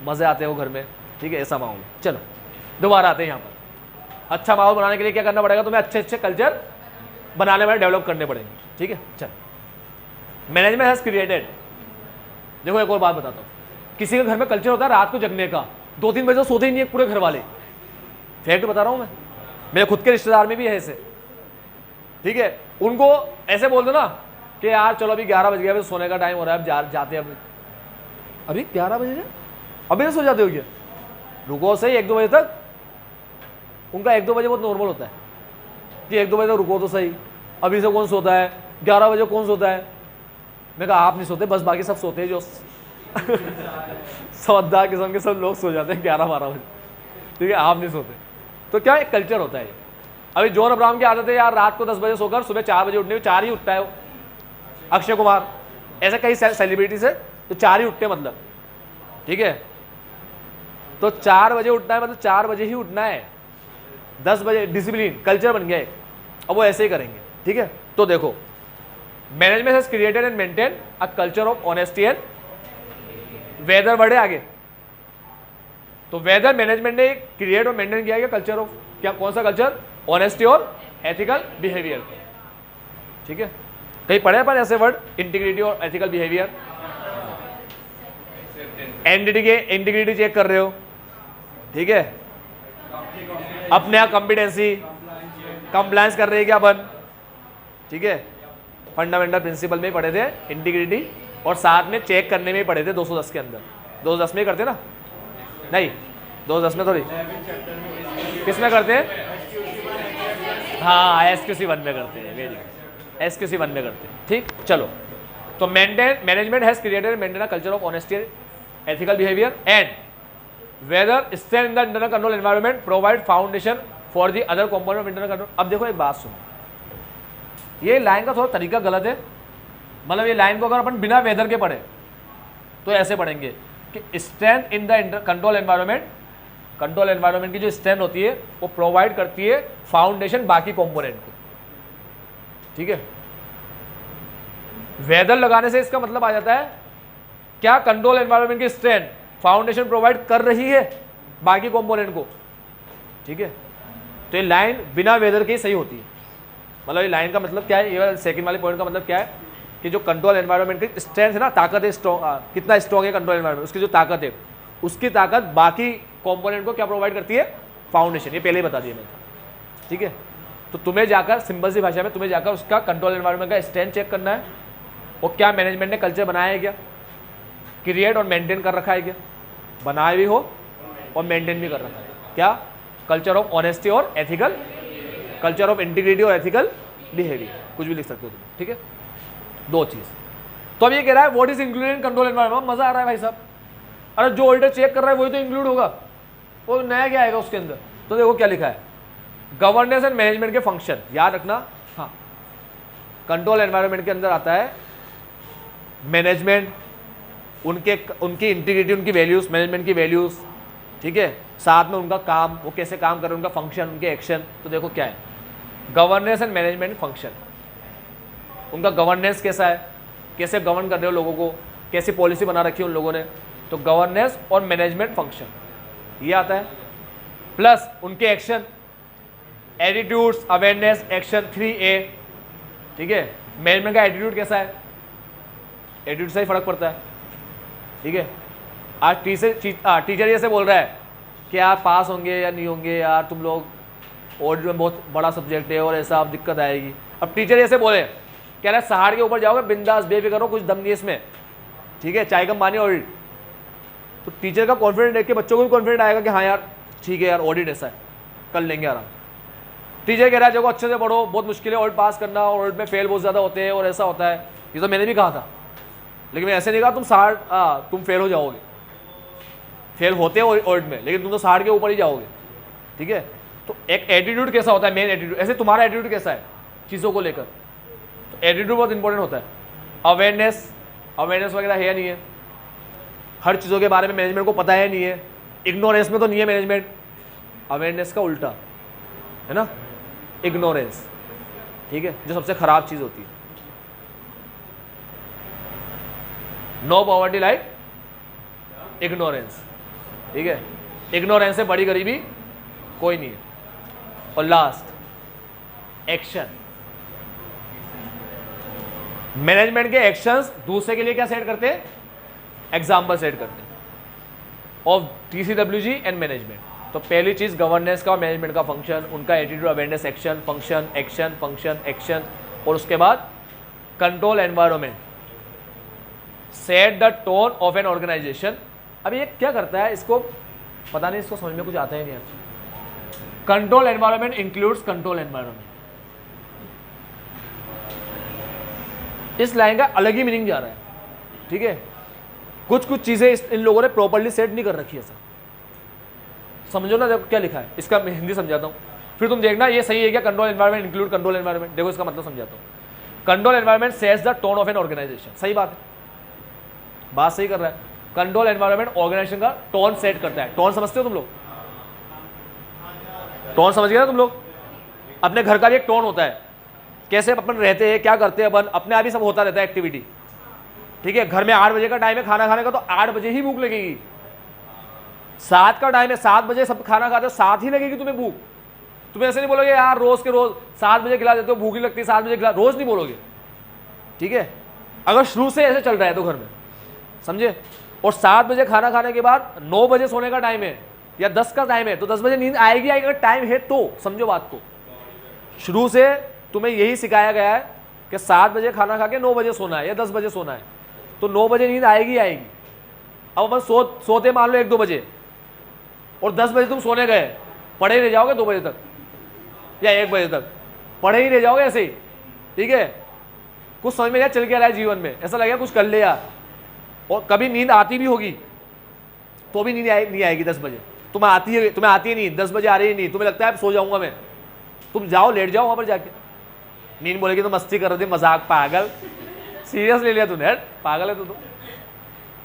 मज़े आते हो घर में, ठीक है, ऐसा माहौल। चलो दोबारा आते हैं यहाँ पर। अच्छा माहौल बनाने के लिए क्या करना पड़ेगा? तुम्हें अच्छे अच्छे कल्चर बनाने वाले डेवलप करने पड़ेंगे, ठीक है। चलो मैनेजमेंट हैज़ क्रिएटेड। देखो एक और बात बताता हूँ, किसी के घर में कल्चर होता है रात को जगने का, 2-3 बजे सोते ही नहीं है पूरे घर वाले। फैक्ट बता रहा हूँ मैं, मेरे खुद के रिश्तेदार में भी है ऐसे, ठीक है। उनको ऐसे बोल दो ना कि यार चलो अभी 11 बज गया, अभी सोने का टाइम हो रहा है, अब जाते हैं। अभी 11 बजे अभी तो सो जाते हो क्या? रुको सही 1-2 बजे तक। उनका 1-2 बजे बहुत नॉर्मल होता है कि 1-2 बजे तक रुको तो सही, अभी से कौन सोता है? 11 बजे कौन सोता है? मैं कहा आप नहीं सोते, बस बाकी सब सोते हैं, जो समझदार किस्म के सब लोग सो जाते हैं 11-12 बजे, ठीक है, आप नहीं सोते। तो क्या एक कल्चर होता है। अभी जॉन अब्राहम की आदत है यार रात को 10 बजे सोकर सुबह 4 बजे उठने, 4 ही उठता है वो। अक्षय कुमार, ऐसे कई सेलिब्रिटीज है तो 4 ही उठते हैं, मतलब, ठीक है। तो 4 बजे उठना है, मतलब 4 बजे ही उठना है, 10 बजे डिसिप्लिन कल्चर बन गया है। अब वो ऐसे ही करेंगे, ठीक है। तो देखो management has created and maintain a culture of honesty and whether बढ़े आगे। तो वेदर मैनेजमेंट ने क्रिएट और मेंटेन किया है कल्चर ऑफ, क्या कौन सा कल्चर? ऑनेस्टी और एथिकल बिहेवियर, ठीक है। कहीं पढ़े पर ऐसे वर्ड, इंटीग्रिटी और एथिकल बिहेवियर। इंटीग्रिटी चेक कर रहे हो, ठीक है, अपने यहाँ कॉम्पिटेंसी कंप्लायंस कर रहे हैं क्या अपन, ठीक है। फंडामेंटल प्रिंसिपल में पढ़े थे इंटीग्रिटी, और साथ में चेक करने में पढ़े थे 210 के अंदर। 210 में करते ना? नहीं 210 में थोड़ी, किस में करते हैं? हाँ SQC 1 में करते हैं, वेरी गुड, SQC 1 में करते हैं, ठीक। चलो तो management has created maintain a culture of honesty ethical behaviour and whether stand in the internal control environment provide foundation for the other component of internal control. अब देखो एक बात सुनो, ये लाइन का थोड़ा तरीका गलत है। मतलब ये लाइन को अगर अपन बिना वेदर के पढ़े तो ऐसे पढ़ेंगे कि strength in the control environment, control environment की जो स्ट्रेंथ होती है वो प्रोवाइड करती है फाउंडेशन बाकी कंपोनेंट को, ठीक है। वेदर लगाने से इसका मतलब आ जाता है क्या कंट्रोल एनवायरनमेंट की स्ट्रेंथ फाउंडेशन प्रोवाइड कर रही है बाकी कंपोनेंट को, ठीक है। तो ये लाइन बिना वेदर के ही सही होती है। मतलब ये लाइन का मतलब क्या है, ये सेकंड वाले पॉइंट का मतलब क्या है कि जो कंट्रोल एनवायरनमेंट की स्ट्रेंथ है ना, ताकत है, कितना स्ट्रॉन्ग है कंट्रोल एनवायरनमेंट, उसकी जो ताकत है, उसकी ताकत बाकी कंपोनेंट को क्या प्रोवाइड करती है? फाउंडेशन। ये पहले ही बता दिया मैंने, ठीक है। तो तुम्हें जाकर सिंपल सी भाषा में तुम्हें जाकर उसका कंट्रोल एनवायरनमेंट का स्ट्रेंथ चेक करना है, और क्या मैनेजमेंट ने कल्चर बनाया है क्या, क्रिएट और मेंटेन कर रखा है क्या, बनाया भी हो और मेंटेन भी कर रखा है क्या, कल्चर ऑफ ऑनेस्टी और एथिकल, कल्चर ऑफ इंटीग्रिटी और एथिकल बिहेवियर, कुछ भी लिख सकते हो तुम, ठीक है, दो चीज। तो अब ये कह रहा है what is included in control environment, मजा आ रहा है भाई साहब, अरे जो ऑडिटर चेक कर रहा है वही तो इंक्लूड होगा, वो नया क्या आएगा उसके अंदर। तो देखो क्या लिखा है, गवर्नेंस एंड मैनेजमेंट के फंक्शन याद रखना। हाँ, कंट्रोल एनवायरनमेंट के अंदर आता है मैनेजमेंट, उनकी इंटीग्रिटी, उनकी वैल्यूज, मैनेजमेंट की वैल्यूज, ठीक है, साथ में उनका काम, वो कैसे काम कर रहे हैं, उनका फंक्शन, उनके एक्शन। तो देखो क्या है, गवर्नेंस एंड मैनेजमेंट फंक्शन, उनका गवर्नेंस कैसा है, कैसे गवर्न कर रहे हो लोगों को, कैसी पॉलिसी बना रखी है उन लोगों ने, तो गवर्नेंस और मैनेजमेंट फंक्शन ये आता है। प्लस उनके action, attitudes, awareness, action 3A, ठीक है, मैनेजमेंट का एटीट्यूड कैसा है, एटीट्यूड से ही फर्क पड़ता है, ठीक है। आज टीचर ये से बोल रहा है कि यार पास होंगे या नहीं होंगे, यार तुम लोग ऑडिट में बहुत बड़ा सब्जेक्ट है और ऐसा अब दिक्कत आएगी। अब टीचर ऐसे बोले कह रहा है सहाड़ के ऊपर जाओगे बिंदास बेफिक्र करो, कुछ दम नहीं इसमें, ठीक है, चाहे कम मानी ऑडिट, तो टीचर का कॉन्फिडेंस देख के बच्चों को भी कॉन्फिडेंट आएगा कि हाँ यार ठीक है यार ऑडिट ऐसा है, कर लेंगे आराम। टीचर कह रहा है देखो अच्छे से पढ़ो, बहुत मुश्किल है ऑडिट पास करना, ऑडिट में फेल बहुत ज़्यादा होते हैं और ऐसा होता है, ये तो मैंने भी कहा था, लेकिन मैं ऐसे नहीं कहा तुम फेल हो जाओगे, फेल होते हो ऑडिट में, लेकिन तुम तो 60 के ऊपर ही जाओगे, ठीक है। तो एक एटीट्यूड कैसा होता है, मेन एटीट्यूड, ऐसे तुम्हारा एटीट्यूड कैसा है चीज़ों को लेकर, तो एटीट्यूड बहुत इंपॉर्टेंट होता है। अवेयरनेस, अवेयरनेस वगैरह है या नहीं है, हर चीज़ों के बारे में मैनेजमेंट को पता है नहीं है, इग्नोरेंस में तो नहीं है मैनेजमेंट, अवेयरनेस का उल्टा है ना, इग्नोरेंस, ठीक है, जो सबसे खराब चीज़ होती है। नो पॉवर्टी लाइक इग्नोरेंस, ठीक है, इग्नोरेंस से बड़ी गरीबी कोई नहीं है। और लास्ट एक्शन, मैनेजमेंट के एक्शंस दूसरे के लिए क्या सेट करते हैं, एग्जाम्पल सेट करते हैं ऑफ TCWG एंड मैनेजमेंट। तो पहली चीज गवर्नेंस का और मैनेजमेंट का फंक्शन, उनका attitude, awareness, action, function, action, function, action, और उसके बाद control environment, set the tone of an organisation. अब ये क्या करता है, इसको पता नहीं, इसको समझ में कुछ आता ही नहीं है। Control environment includes control environment, इस लाइन का अलग ही मीनिंग जा रहा है, ठीक है। कुछ कुछ चीजें इन लोगों ने प्रॉपर्ली सेट नहीं कर रखी है सर, समझो ना, देखो क्या लिखा है, इसका मैं हिंदी समझाता हूँ, फिर तुम देखना ये सही है क्या, control environment include control environment. देखो इसका मतलब समझाता हूँ, control environment sets the tone of an organisation, सही बात है, बात सही कर रहा है। कंट्रोल एनवायरनमेंट ऑर्गेनाइजेशन का टोन सेट करता है। टोन समझते हो तुम लोग, टोन समझ गए ना तुम लोग, अपने घर का भी एक टोन होता है, कैसे अपन रहते हैं, क्या करते हैं अपन, अपने आप ही सब होता रहता है एक्टिविटी, ठीक है। घर में 8 बजे का टाइम है खाना खाने का, तो 8 बजे ही भूख लगेगी। 7 का टाइम है, 7 बजे सब खाना खाते हो, 7 ही लगेगी तुम्हें भूख। तुम्हें ऐसे नहीं बोलोगे यार रोज के रोज 7 बजे खिला देते हो, भूख ही लगती है 7 बजे खिला, रोज नहीं बोलोगे, ठीक है, अगर शुरू से ऐसे चल रहा है तो घर में, समझे। और 7 बजे खाना खाने के बाद 9 बजे सोने का टाइम है या 10 का टाइम है, तो 10 बजे नींद आएगी, अगर टाइम है तो, समझो बात को। शुरू से तुम्हें यही सिखाया गया है कि 7 बजे खाना खा के 9 बजे सोना है या 10 बजे सोना है, तो 9 बजे नींद आएगी आएगी। अब अपन सोते मान लो 1-2 बजे, और 10 बजे तुम सोने गए, पढ़े ही रह जाओगे 2 बजे तक या 1 बजे तक, पढ़े ही रह जाओगे ऐसे ही, ठीक है। कुछ समझ में क्या चल के आ रहा है जीवन में, ऐसा लगेगा कुछ कर ले यार, और कभी नींद आती भी होगी तो भी नींद नहीं आएगी 10 बजे, तुम्हें आती है नहीं, 10 बजे आ रही नहीं, तुम्हें लगता है अब सो जाऊंगा मैं, तुम जाओ लेट जाओ वहाँ पर जाके, नींद बोलेगी तो मस्ती कर रहे थे, मजाक, पागल, सीरियस ले लिया तूने, यार पागल है तू, तो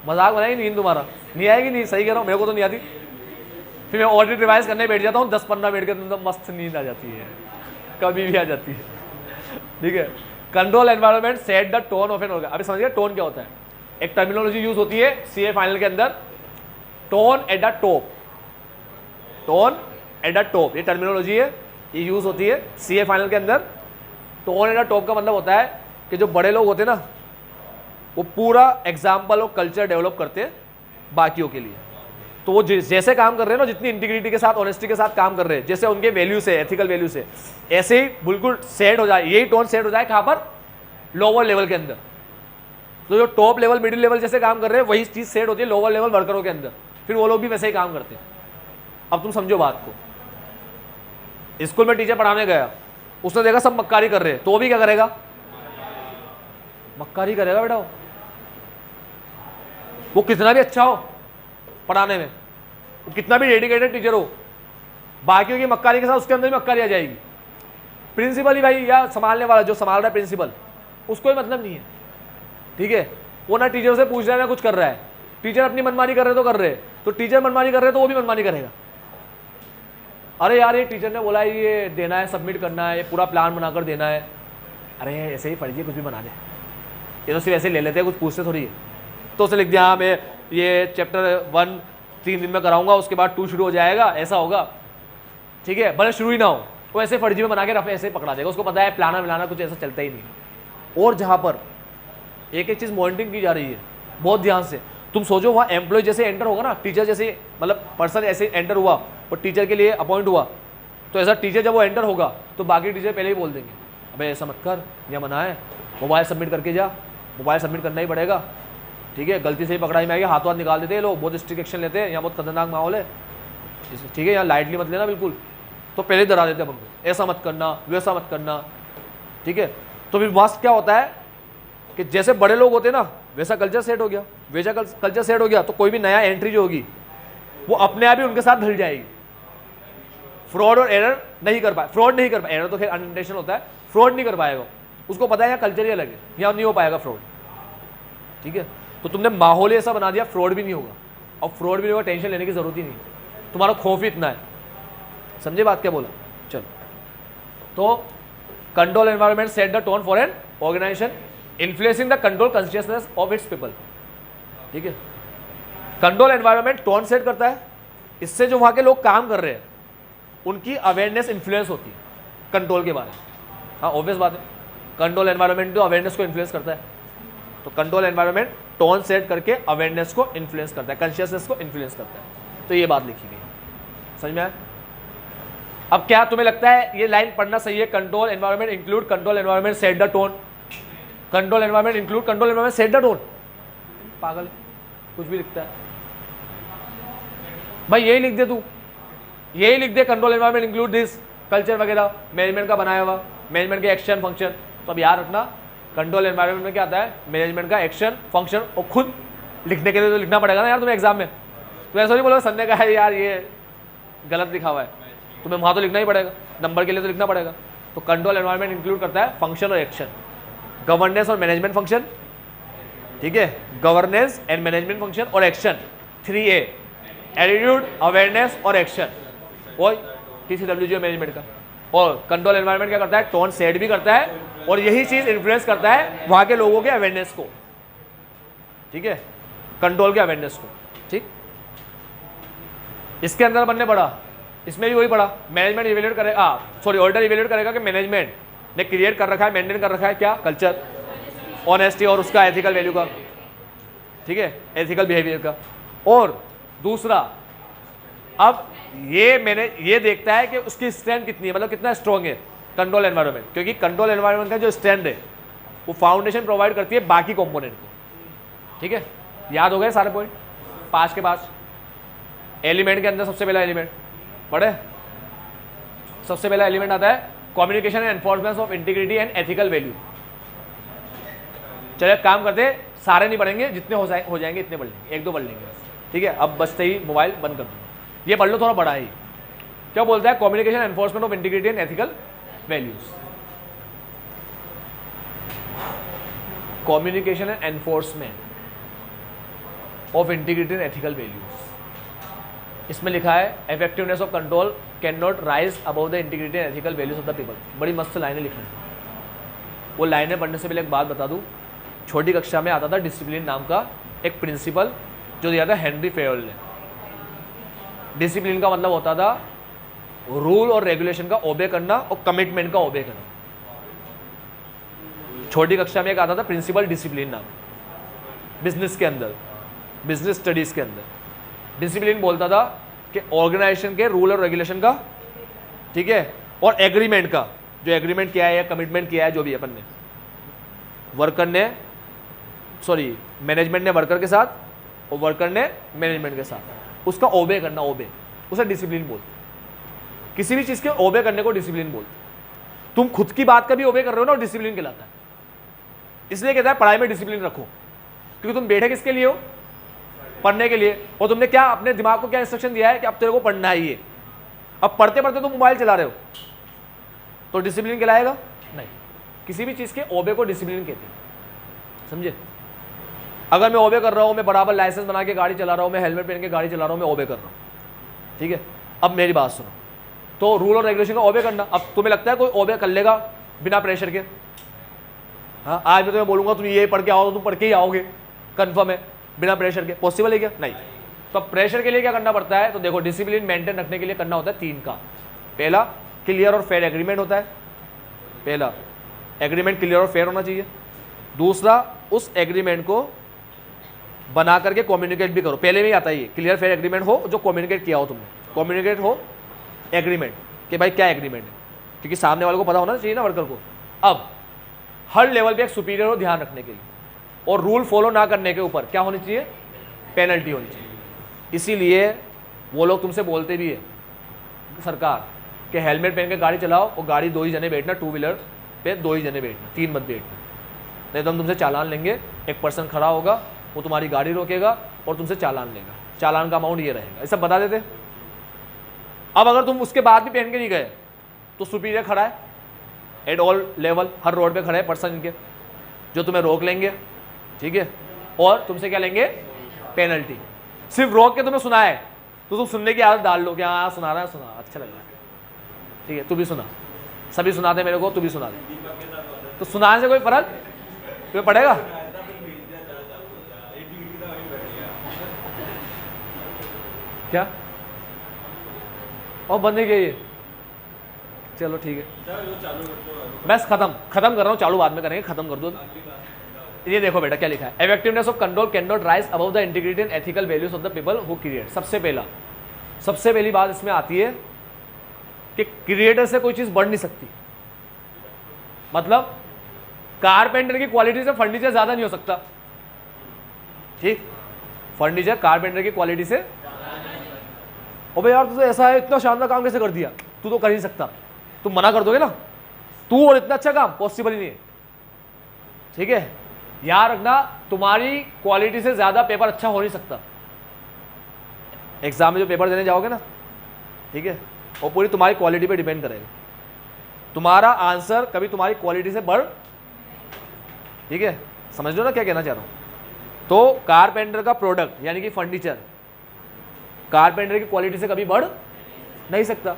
मजाक बनाएगी, नींद तुम्हारा नहीं आएगी, नहीं सही कह रहा हूँ, मेरे को तो नहीं आती। फिर मैं ऑडिट रिवाइज करने बैठ जाता हूँ, 10-15 मिनट के अंदर मस्त नींद आ जाती है, कभी भी आ जाती है, ठीक है। Control environment set the tone of an organ. अभी समझिए टोन क्या होता है, एक टर्मिनोलॉजी यूज होती है CA फाइनल के अंदर, tone at the top, tone at the top, ये टर्मिनोलॉजी है, ये यूज होती है CA फाइनल के अंदर। टोन एट द टॉप का मतलब होता है कि जो बड़े लोग होते हैं ना, वो पूरा एग्जाम्पल और कल्चर डेवलप करते हैं बाकियों के लिए। तो वो जैसे काम कर रहे हैं ना, जितनी इंटीग्रिटी के साथ, ऑनेस्टी के साथ काम कर रहे हैं, जैसे उनके वैल्यू से, एथिकल वैल्यू से, ऐसे ही बिल्कुल सेट हो जाए, यही टोन सेट हो जाए कहाँ पर, लोअर लेवल के अंदर, तो जो टॉप लेवल मिडिल लेवल जैसे काम कर रहे हैं वही चीज़ सेट होती है लोअर लेवल वर्करों के अंदर, फिर वो लोग भी वैसे ही काम करते हैं। अब तुम समझो बात को, स्कूल में टीचर पढ़ाने गया, उसने देखा सब मक्कारी कर रहे हैं, तो वो भी क्या करेगा? मक्कारी करेगा बेटा। वो कितना भी अच्छा हो पढ़ाने में, वो कितना भी डेडिकेटेड टीचर हो, बाकियों की मक्कारी के साथ उसके अंदर भी मक्कारी आ जाएगी। प्रिंसिपल ही भाई, या संभालने वाला जो संभाल रहा है प्रिंसिपल, उसको ही मतलब नहीं है, ठीक है। वो ना टीचर से पूछ रहा है ना कुछ कर रहा है, टीचर अपनी मनमानी कर रहे तो कर रहे, तो टीचर मनमानी कर रहे तो वो भी मनमानी करेगा। अरे यार ये टीचर ने बोला है ये देना है, सबमिट करना है, ये पूरा प्लान बनाकर देना है, अरे ऐसे ही पढ़िए कुछ भी बना दे, ये तो सिर्फ ऐसे ले लेते हैं, कुछ पूछते थोड़ी है। तो उसे लिख दिया हाँ मैं ये चैप्टर 1 3 दिन में कराऊंगा, उसके बाद 2 शुरू हो जाएगा, ऐसा होगा, ठीक है। भले शुरू ही ना हो, वो ऐसे फर्जी में बना के रफ ऐसे ही पकड़ा देगा, उसको पता है प्लाना मिलाना कुछ ऐसा चलता ही नहीं। और जहाँ पर एक एक चीज़ मॉनिटरिंग की जा रही है बहुत ध्यान से, तुम सोचो वहाँ एम्प्लॉय जैसे एंटर होगा ना, टीचर जैसे मतलब पर्सन ऐसे एंटर हुआ और टीचर के लिए अपॉइंट हुआ, तो ऐसा टीचर जब वो एंटर होगा तो बाकी टीचर पहले ही बोल देंगे अबे ऐसा मत कर, या मना है, मोबाइल सबमिट करके जा, मोबाइल सबमिट करना ही पड़ेगा, ठीक है। गलती से ही पकड़ाई में आएगी, हाथों हाथ निकाल देते हैं लोग, बहुत स्ट्रिक्ट एक्शन लेते हैं, यहाँ बहुत खतरनाक माहौल है, ठीक है, यहाँ लाइटली मत लेना बिल्कुल, तो पहले ही डरा देते हैं हमको, ऐसा मत करना, वैसा मत करना, ठीक है। तो फिर वास्तव क्या होता है कि जैसे बड़े लोग होते हैं ना, वैसा कल्चर सेट हो गया, वैसा कल्चर सेट हो गया, तो कोई भी नया एंट्री जो होगी वो अपने आप ही उनके साथ ढल जाएगी। फ्रॉड और एरर नहीं कर पाए, फ्रॉड नहीं कर पाए, एरर तो खैर अनइंटेंशनल होता है, फ्रॉड नहीं कर पाएगा, उसको पता है यहाँ कल्चर ही अलग है, यहाँ नहीं हो पाएगा फ्रॉड, ठीक है। तो तुमने माहौल ऐसा बना दिया, फ्रॉड भी नहीं होगा, और फ्रॉड भी नहीं होगा, टेंशन लेने की जरूरत ही नहीं, तुम्हारा खौफ ही इतना है। समझे बात क्या बोला? चलो, तो control environment set the tone for an organisation, influencing the control consciousness of its people, ठीक है। कंट्रोल एनवायरनमेंट टोन सेट करता है, इससे जो वहाँ के लोग काम कर रहे हैं उनकी अवेयरनेस इन्फ्लुएंस होती है कंट्रोल के बारे में। हाँ ऑब्वियस बात है, कंट्रोल एनवायरनमेंट तो अवेयरनेस को इन्फ्लुएंस करता है, तो कंट्रोल एनवायरनमेंट टोन सेट करके अवेयरनेस को इन्फ्लुएंस करता है, कॉन्शियसनेस को इन्फ्लुएंस करता है। तो ये बात लिखी गई, समझ में आया? अब क्या तुम्हें लगता है ये लाइन पढ़ना सही है? Control environment include control environment set the tone, control environment include control environment set the tone, पागल कुछ भी लिखता है भाई, यही लिख दे तू, यही लिख they control environment include this culture वगैरह, मैनेजमेंट का बनाया हुआ, मैनेजमेंट के एक्शन फंक्शन। तो अब याद रखना कंट्रोल एनवायरनमेंट में क्या आता है? मैनेजमेंट का एक्शन फंक्शन, और खुद लिखने के लिए तो लिखना पड़ेगा ना यार तुम्हें एग्जाम में, तो ऐसा नहीं बोलो संडे का है यार ये गलत लिखा हुआ है, तुम्हें वहाँ तो लिखना ही पड़ेगा, नंबर के लिए तो लिखना पड़ेगा। तो कंट्रोल एनवायरनमेंट इंक्लूड करता है फंक्शन और एक्शन, गवर्नेंस और मैनेजमेंट फंक्शन, ठीक है, गवर्नेंस एंड मैनेजमेंट फंक्शन और एक्शन 3A, एटीट्यूड, अवेयरनेस और एक्शन, और TCWG मैनेजमेंट का। और कंट्रोल एनवायरनमेंट क्या करता है? टोन सेट भी करता है, और यही चीज इन्फ्लुएंस करता है वहां के लोगों के अवेयरनेस को, ठीक है, कंट्रोल के अवेयरनेस को, ठीक। इसके अंदर बनने पड़ा, इसमें भी वही पड़ा, मैनेजमेंट इवेल्यूएट करेगा, सॉरी ऑडिटर इवेल्यूएट करेगा कि मैनेजमेंट ने क्रिएट कर रखा है, मेंटेन कर रखा है क्या? कल्चर, ऑनेस्टी और उसका एथिकल वैल्यू का, ठीक है, एथिकल बिहेवियर का। और दूसरा, अब ये देखता है कि उसकी स्ट्रेंथ कितनी है, मतलब कितना स्ट्रॉन्ग है कंट्रोल एनवायरनमेंट, क्योंकि कंट्रोल एनवायरनमेंट का जो स्ट्रेंथ है वो फाउंडेशन प्रोवाइड करती है बाकी कंपोनेंट को, ठीक है। याद हो गए सारे पॉइंट 5 के 5। एलिमेंट के अंदर सबसे पहला एलिमेंट पढ़े, सबसे पहला एलिमेंट आता है communication and enforcement of integrity and ethical value. चलिए काम करते, सारे नहीं पढ़ेंगे, जितने हो जाएंगे इतने पढ़ लेंगे, 1-2 पढ़ लेंगे, ठीक है। अब बचते ही मोबाइल बंद कर दूंगा, ये पढ़ लो, थोड़ा बड़ा ही। क्या बोलता है? Communication enforcement of integrity and ethical values, communication and enforcement of integrity and ethical values. इसमें लिखा है effectiveness of control can not rise above the integrity and ethical values of the people. बड़ी मस्त लाइनें लिखी हैं। वो लाइनें पढ़ने से पहले एक बात बता दूं, छोटी कक्षा में आता था डिसिप्लिन नाम का एक प्रिंसिपल जो दिया था हेनरी फेयोल ने। डिसिप्लिन का मतलब होता था रूल और रेगुलेशन का ओबे करना और कमिटमेंट का ओबे करना। छोटी कक्षा में एक आता था प्रिंसिपल डिसिप्लिन नाम, बिजनेस के अंदर, बिजनेस स्टडीज के अंदर डिसिप्लिन बोलता था कि ऑर्गेनाइजेशन के रूल और रेगुलेशन का, ठीक है, और एग्रीमेंट का, जो एग्रीमेंट किया है या कमिटमेंट किया है जो भी अपन ने, वर्कर ने सॉरी मैनेजमेंट ने वर्कर के साथ और वर्कर ने मैनेजमेंट के साथ, उसका ओबे करना, ओबे उसे डिसिप्लिन बोलते। किसी भी चीज़ के ओबे करने को डिसिप्लिन बोलते। तुम खुद की बात का भी ओबे कर रहे हो ना, और डिसिप्लिन कहलाता है। इसलिए कहता है पढ़ाई में डिसिप्लिन रखो, क्योंकि तुम बैठे किसके लिए हो? पढ़ने के लिए। और तुमने क्या अपने दिमाग को क्या इंस्ट्रक्शन दिया है कि अब तेरे को पढ़ना ही है। अब पढ़ते पढ़ते तुम मोबाइल चला रहे हो तो डिसिप्लिन कहलाएगा नहीं। किसी भी चीज़ के ओबे को डिसिप्लिन कहते हैं, समझे? अगर मैं ओबे कर रहा हूँ, मैं बराबर लाइसेंस बना के गाड़ी चला रहा हूँ, मैं हेलमेट पहन के गाड़ी चला रहा हूँ, मैं ओबे कर रहा हूँ, ठीक है। अब मेरी बात सुनो, तो रूल और रेगुलेशन का ओबे करना। अब तुम्हें लगता है कोई ओबे कर लेगा बिना प्रेशर के? हाँ, आज मैं तुम्हें बोलूँगा तुम ये पढ़ के आओ तो तुम पढ़ के ही आओगे, कन्फर्म है, बिना प्रेशर के पॉसिबल है क्या? नहीं। तो प्रेशर के लिए क्या करना पड़ता है? तो देखो, डिसिप्लिन मेंटेन रखने के लिए करना होता है 3 काम। पहला, क्लियर और फेयर एग्रीमेंट होता है। पहला, एग्रीमेंट क्लियर और फेयर होना चाहिए। दूसरा, उस एग्रीमेंट को बना करके कम्युनिकेट भी करो। पहले में ही आता है ये, क्लियर फेयर एग्रीमेंट हो जो कम्युनिकेट किया हो तुमने, कम्युनिकेट हो एग्रीमेंट कि भाई क्या एग्रीमेंट है, क्योंकि सामने वाले को पता होना चाहिए ना, वर्कर को। अब हर लेवल पे एक सुपीरियर हो ध्यान रखने के लिए, और रूल फॉलो ना करने के ऊपर क्या होनी चाहिए? पेनल्टी होनी चाहिए। इसीलिए वो लोग तुमसे बोलते भी है सरकार कि हेलमेट पहन के गाड़ी चलाओ, और गाड़ी 2 ही जने बैठना, 2 व्हीलर पे 2 ही जने बैठना, 3 मत बैठना, नहीं तो हम तुमसे चालान लेंगे। एक पर्सन खड़ा होगा, वो तुम्हारी गाड़ी रोकेगा और तुमसे चालान लेगा। चालान का अमाउंट ये रहेगा, ये सब बता देते। अब अगर तुम उसके बाद भी पहन के नहीं गए तो सुपीरियर खड़ा है at all level, her road पे खड़े हैं पर्सन इनके, जो तुम्हें रोक लेंगे, ठीक है, और तुमसे क्या लेंगे? पेनल्टी। सिर्फ रोक के तुम्हें सुनाए तो तुम सुनने की आदत डाल लो कि हाँ सुना रहा है, सुना, अच्छा लग रहा है, ठीक है, तू भी सुना, सभी सुनाते मेरे को, तू भी सुना दे। तो सुनाने से कोई फर्क तुम्हें पड़ेगा? क्या और बनने के ये? चलो ठीक है, बस खत्म कर रहा हूँ, चालू बाद में करेंगे, खत्म कर दो। ये देखो बेटा क्या लिखा है, effectiveness of control can not rise above the integrity and ethical values of the people who create. सबसे पहली बात इसमें आती है कि क्रिएटर से कोई चीज बढ़ नहीं सकती। मतलब कारपेंटर की क्वालिटी से फर्नीचर ज्यादा नहीं हो सकता, ठीक? फर्नीचर कारपेंटर की क्वालिटी से, ओ भाई यार तुझे ऐसा है, इतना शानदार काम कैसे कर दिया, तू तो कर ही सकता, तुम मना कर दोगे ना, तू और इतना अच्छा काम पॉसिबल ही नहीं है, ठीक है। याद रखना, तुम्हारी क्वालिटी से ज्यादा पेपर अच्छा हो नहीं सकता। एग्जाम में जो पेपर देने जाओगे ना, ठीक है, वो पूरी तुम्हारी क्वालिटी पे डिपेंड करेगा। तुम्हारा आंसर कभी तुम्हारी क्वालिटी से बढ़, ठीक है, समझ लो ना क्या कहना चाह रहा हूं। तो कारपेंटर का प्रोडक्ट यानी कि फर्नीचर कारपेंटर की क्वालिटी से कभी बढ़ नहीं सकता,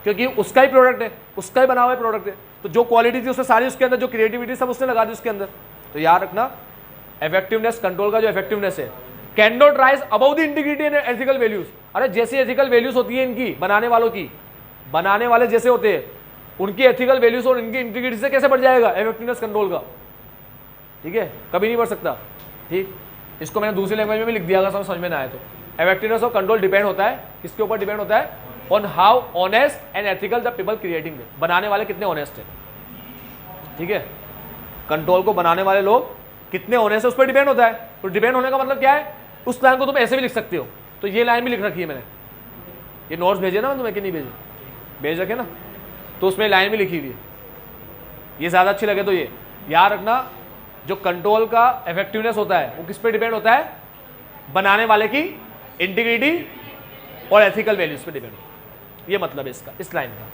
क्योंकि उसका ही प्रोडक्ट है, उसका ही बना हुआ प्रोडक्ट है। तो जो क्वालिटी थी उसने सारी उसके अंदर, जो क्रिएटिविटी सब उसने लगा दी उसके अंदर। तो याद रखना, इफेक्टिवनेस कंट्रोल का जो इफेक्टिवनेस है can not rise above the integrity and ethical values. अरे जैसी एथिकल वैल्यूज होती है इनकी, बनाने वालों की, बनाने वाले जैसे होते हैं, उनकी एथिकल वैल्यूज और इनकी इंटीग्रिटी से कैसे बढ़ जाएगा इफेक्टिवनेस कंट्रोल का? ठीक है, कभी नहीं बढ़ सकता, ठीक। इसको मैंने दूसरी लैंग्वेज में भी लिख दिया, अगर समझ में ना आए तो। इफेक्टिवनेस ऑफ कंट्रोल डिपेंड होता है किसके ऊपर डिपेंड होता है? On how honest and ethical the people creating it. बनाने वाले कितने ऑनेस्ट है, ठीक है, कंट्रोल को बनाने वाले लोग कितने ऑनेस्ट है उस पर डिपेंड होता है। तो डिपेंड होने का मतलब क्या है? उस लाइन को तुम ऐसे भी लिख सकते हो, तो ये लाइन भी लिख रखी है मैंने, ये नोट्स भेजे ना तुम्हें कि नहीं भेजे? भेज रखे ना, तो उसमें लाइन भी लिखी हुई है। ये ज़्यादा अच्छी लगे तो ये याद रखना, जो कंट्रोल का इफेक्टिवनेस होता है वो किस पे डिपेंड होता है? बनाने वाले की इंटीग्रिटी और एथिकल वैल्यूज पे डिपेंड होता है। ये मतलब है इसका, इस लाइन का।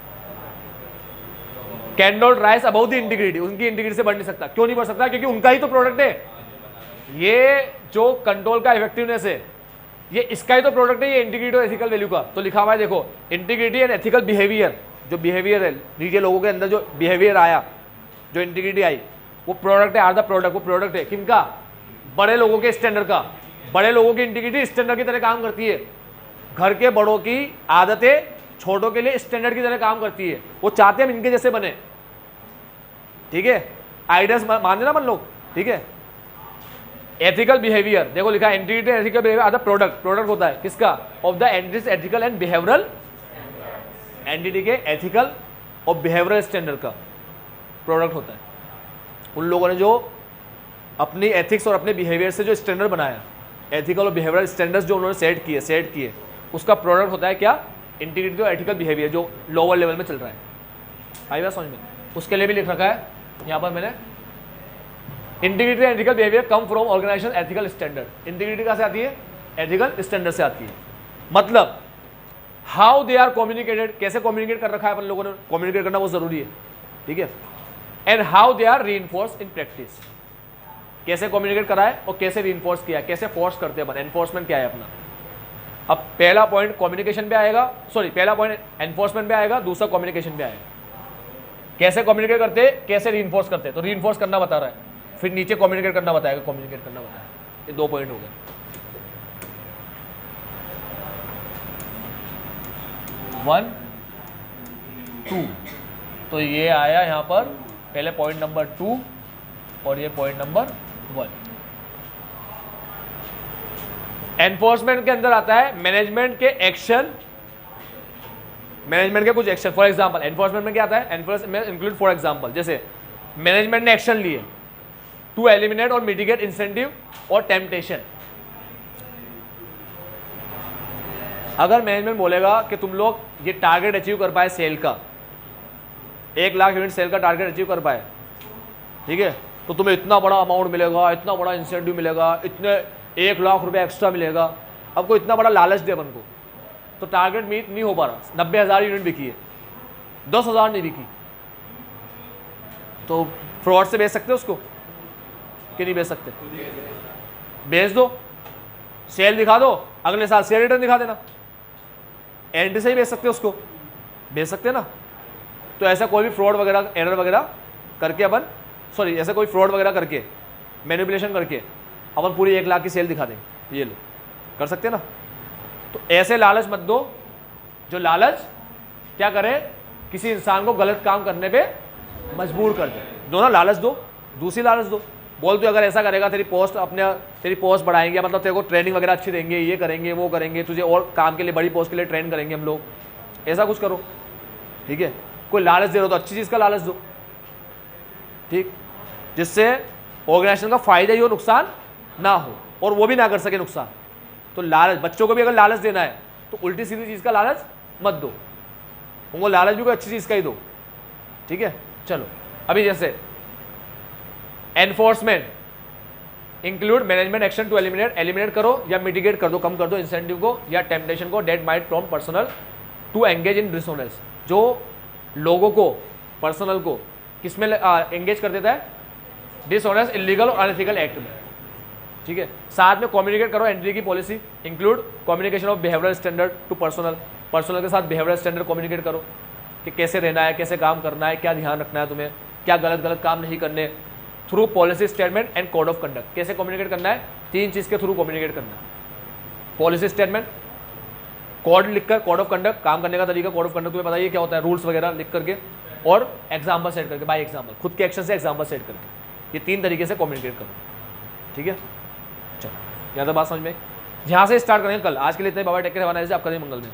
Can not rise about the integrity, उनकी इंटीग्रिटी से बढ़ नहीं सकता। क्यों नहीं बढ़ सकता? क्योंकि उनका ही तो प्रोडक्ट है। ये जो कंट्रोल का इफेक्टिवनेस है, ये इसका ही तो प्रोडक्ट है, ये इंटीग्रिटी और एथिकल वैल्यू का। तो लिखा हुआ है देखो, इंटीग्रिटी एंड एथिकल बिहेवियर, जो बिहेवियर है नीचे लोगों के अंदर, जो बिहेवियर आया, जो इंटीग्रिटी आई, वो प्रोडक्ट है। आर द प्रोडक्ट, वो प्रोडक्ट है किनका? बड़े लोगों के स्टैंडर्ड का। बड़े लोगों की इंटीग्रिटी स्टैंडर्ड की तरह काम करती है। घर के बड़ों की आदतें छोटों के लिए स्टैंडर्ड की तरह काम करती है। वो चाहते हैं हम इनके जैसे बने, ठीक है, आइडियल्स मान लेना मन लोग, ठीक है। एथिकल बिहेवियर देखो लिखा है, integrity ethical behaviour are the product, product होता है किसका? Of the entity ethical and behavioural, entity के एथिकल और बिहेवियरल स्टैंडर्ड का प्रोडक्ट होता है। उन लोगों ने जो अपनी एथिक्स और अपने बिहेवियर से जो स्टैंडर्ड बनाया, एथिकल और बिहेवियरल स्टैंडर्ड्स जो उन्होंने सेट किए, उसका प्रोडक्ट होता है क्या? इंटीग्रिटी और एथिकल बिहेवियर जो लोअर लेवल में चल रहा है। आई बात समझ में? उसके लिए भी लिख रखा है यहाँ पर मैंने, integrity and ethical behaviour come from organisation ethical standard. Integrity कहाँ से आती है? एथिकल स्टैंडर्ड से आती है। मतलब हाउ दे आर कम्युनिकेटेड, कैसे कम्युनिकेट कर रखा है अपन लोगों ने, कम्युनिकेट करना बहुत जरूरी है, ठीक है। And how they are reinforce in practice, कैसे कम्युनिकेट करा है और कैसे रीइंफोर्स किया है, कैसे फोर्स करते हैं अपन, एनफोर्समेंट क्या है अपना। अब पहला पॉइंट कम्युनिकेशन पे आएगा, सॉरी पहला पॉइंट एनफोर्समेंट पे आएगा, दूसरा कम्युनिकेशन पे आएगा। कैसे कम्युनिकेट करते, कैसे रीइंफोर्स करते, तो रीइंफोर्स करना बता रहा है, फिर नीचे कम्युनिकेट करना बताएगा, कम्युनिकेट करना बताएगा। ये 2 पॉइंट हो गए। वन 2, तो ये आया यहाँ पर पहले पॉइंट नंबर 2 और ये पॉइंट नंबर 1। एनफोर्समेंट के अंदर आता है मैनेजमेंट के एक्शन, मैनेजमेंट के कुछ एक्शन। फॉर एग्जांपल एनफोर्समेंट में क्या आता है? एनफोर्समेंट इंक्लूड फॉर एग्जांपल, जैसे मैनेजमेंट ने एक्शन लिए टू एलिमिनेट और मिटिगेट इंसेंटिव और टेम्पटेशन। अगर मैनेजमेंट बोलेगा कि तुम लोग ये टारगेट अचीव कर पाए सेल का, 1 लाख यूनिट सेल का टारगेट अचीव कर पाए, ठीक है, तो तुम्हें इतना बड़ा अमाउंट मिलेगा, इतना बड़ा इंसेंटिव मिलेगा, इतने 1 लाख रुपए एक्स्ट्रा मिलेगा। अब कोई इतना बड़ा लालच दे अपन को, तो टारगेट मीट नहीं हो पा रहा, 90,000 यूनिट बिकी है, 10,000 नहीं बिकी, तो फ्रॉड से बेच सकते हो उसको कि नहीं बेच सकते? बेच दो, सेल दिखा दो, अगले साल सेल रिटर्न दिखा देना, एंड से ही बेच सकते हो उसको, बेच सकते ना। तो ऐसा कोई भी फ्रॉड वगैरह, एरर वगैरह करके अपन, सॉरी ऐसा कोई फ्रॉड वगैरह करके, मैनिपुलेशन करके अपन पूरी 1 लाख की सेल दिखा देंगे, ये लो, कर सकते हैं ना। तो ऐसे लालच मत दो जो लालच क्या करे, किसी इंसान को गलत काम करने पे मजबूर कर दे। दो ना लालच दो, दूसरी लालच दो, बोल तो अगर ऐसा करेगा तेरी पोस्ट बढ़ाएंगे, मतलब तेरे को ट्रेनिंग वगैरह अच्छी देंगे, ये करेंगे वो करेंगे, तुझे और काम के लिए बड़ी पोस्ट के लिए ट्रेन करेंगे हम लोग, ऐसा कुछ करो, ठीक है। कोई लालच दे रहे हो तो अच्छी चीज़ का लालच दो, ठीक, जिससे ऑर्गेनाइजेशन का फायदा ही हो, नुकसान ना हो, और वो भी ना कर सके नुकसान। तो लालच, बच्चों को भी अगर लालच देना है तो उल्टी सीधी चीज़ का लालच मत दो, उनको लालच भी कोई अच्छी चीज़ का ही दो, ठीक है। चलो अभी जैसे enforcement include management action to eliminate करो या मिटिगेट कर दो, कम कर दो इंसेंटिव को या टेम्पटेशन को that might prompt personnel to engage in dishonest, जो लोगों को, पर्सनल को किसमें एंगेज कर देता है? डिसऑनेस्ट, इलीगल और अनएथिकल एक्ट में, ठीक है। साथ में कम्युनिकेट करो एंट्री की policy, include communication of behavioural standard to personnel के साथ बिहेवियरल स्टैंडर्ड कम्युनिकेट करो कि कैसे रहना है, कैसे काम करना है, क्या ध्यान रखना है तुम्हें, क्या गलत काम नहीं करने, through policy statement and code of conduct. कैसे कम्युनिकेट करना है? 3 चीज़ के थ्रू कम्युनिकेट करना है, पॉलिसी स्टेटमेंट, कोड लिखकर, कोड ऑफ कंडक्ट, काम करने का तरीका, कोड ऑफ कंडक्ट तुम्हें बताइए क्या होता है, रूल्स वगैरह लिख करके, और एग्जाम्पल सेट करके, बाय एग्जाम्पल, खुद के एक्शन से एग्जाम्पल सेट करके, ये 3 तरीके से कम्युनिकेट करो, ठीक है। चलो यहाँ तक बात समझ में, यहाँ से स्टार्ट करेंगे कल। आज के लिए इतने, बाबा टेक केयर, हमारे आपका दिन मंगल में।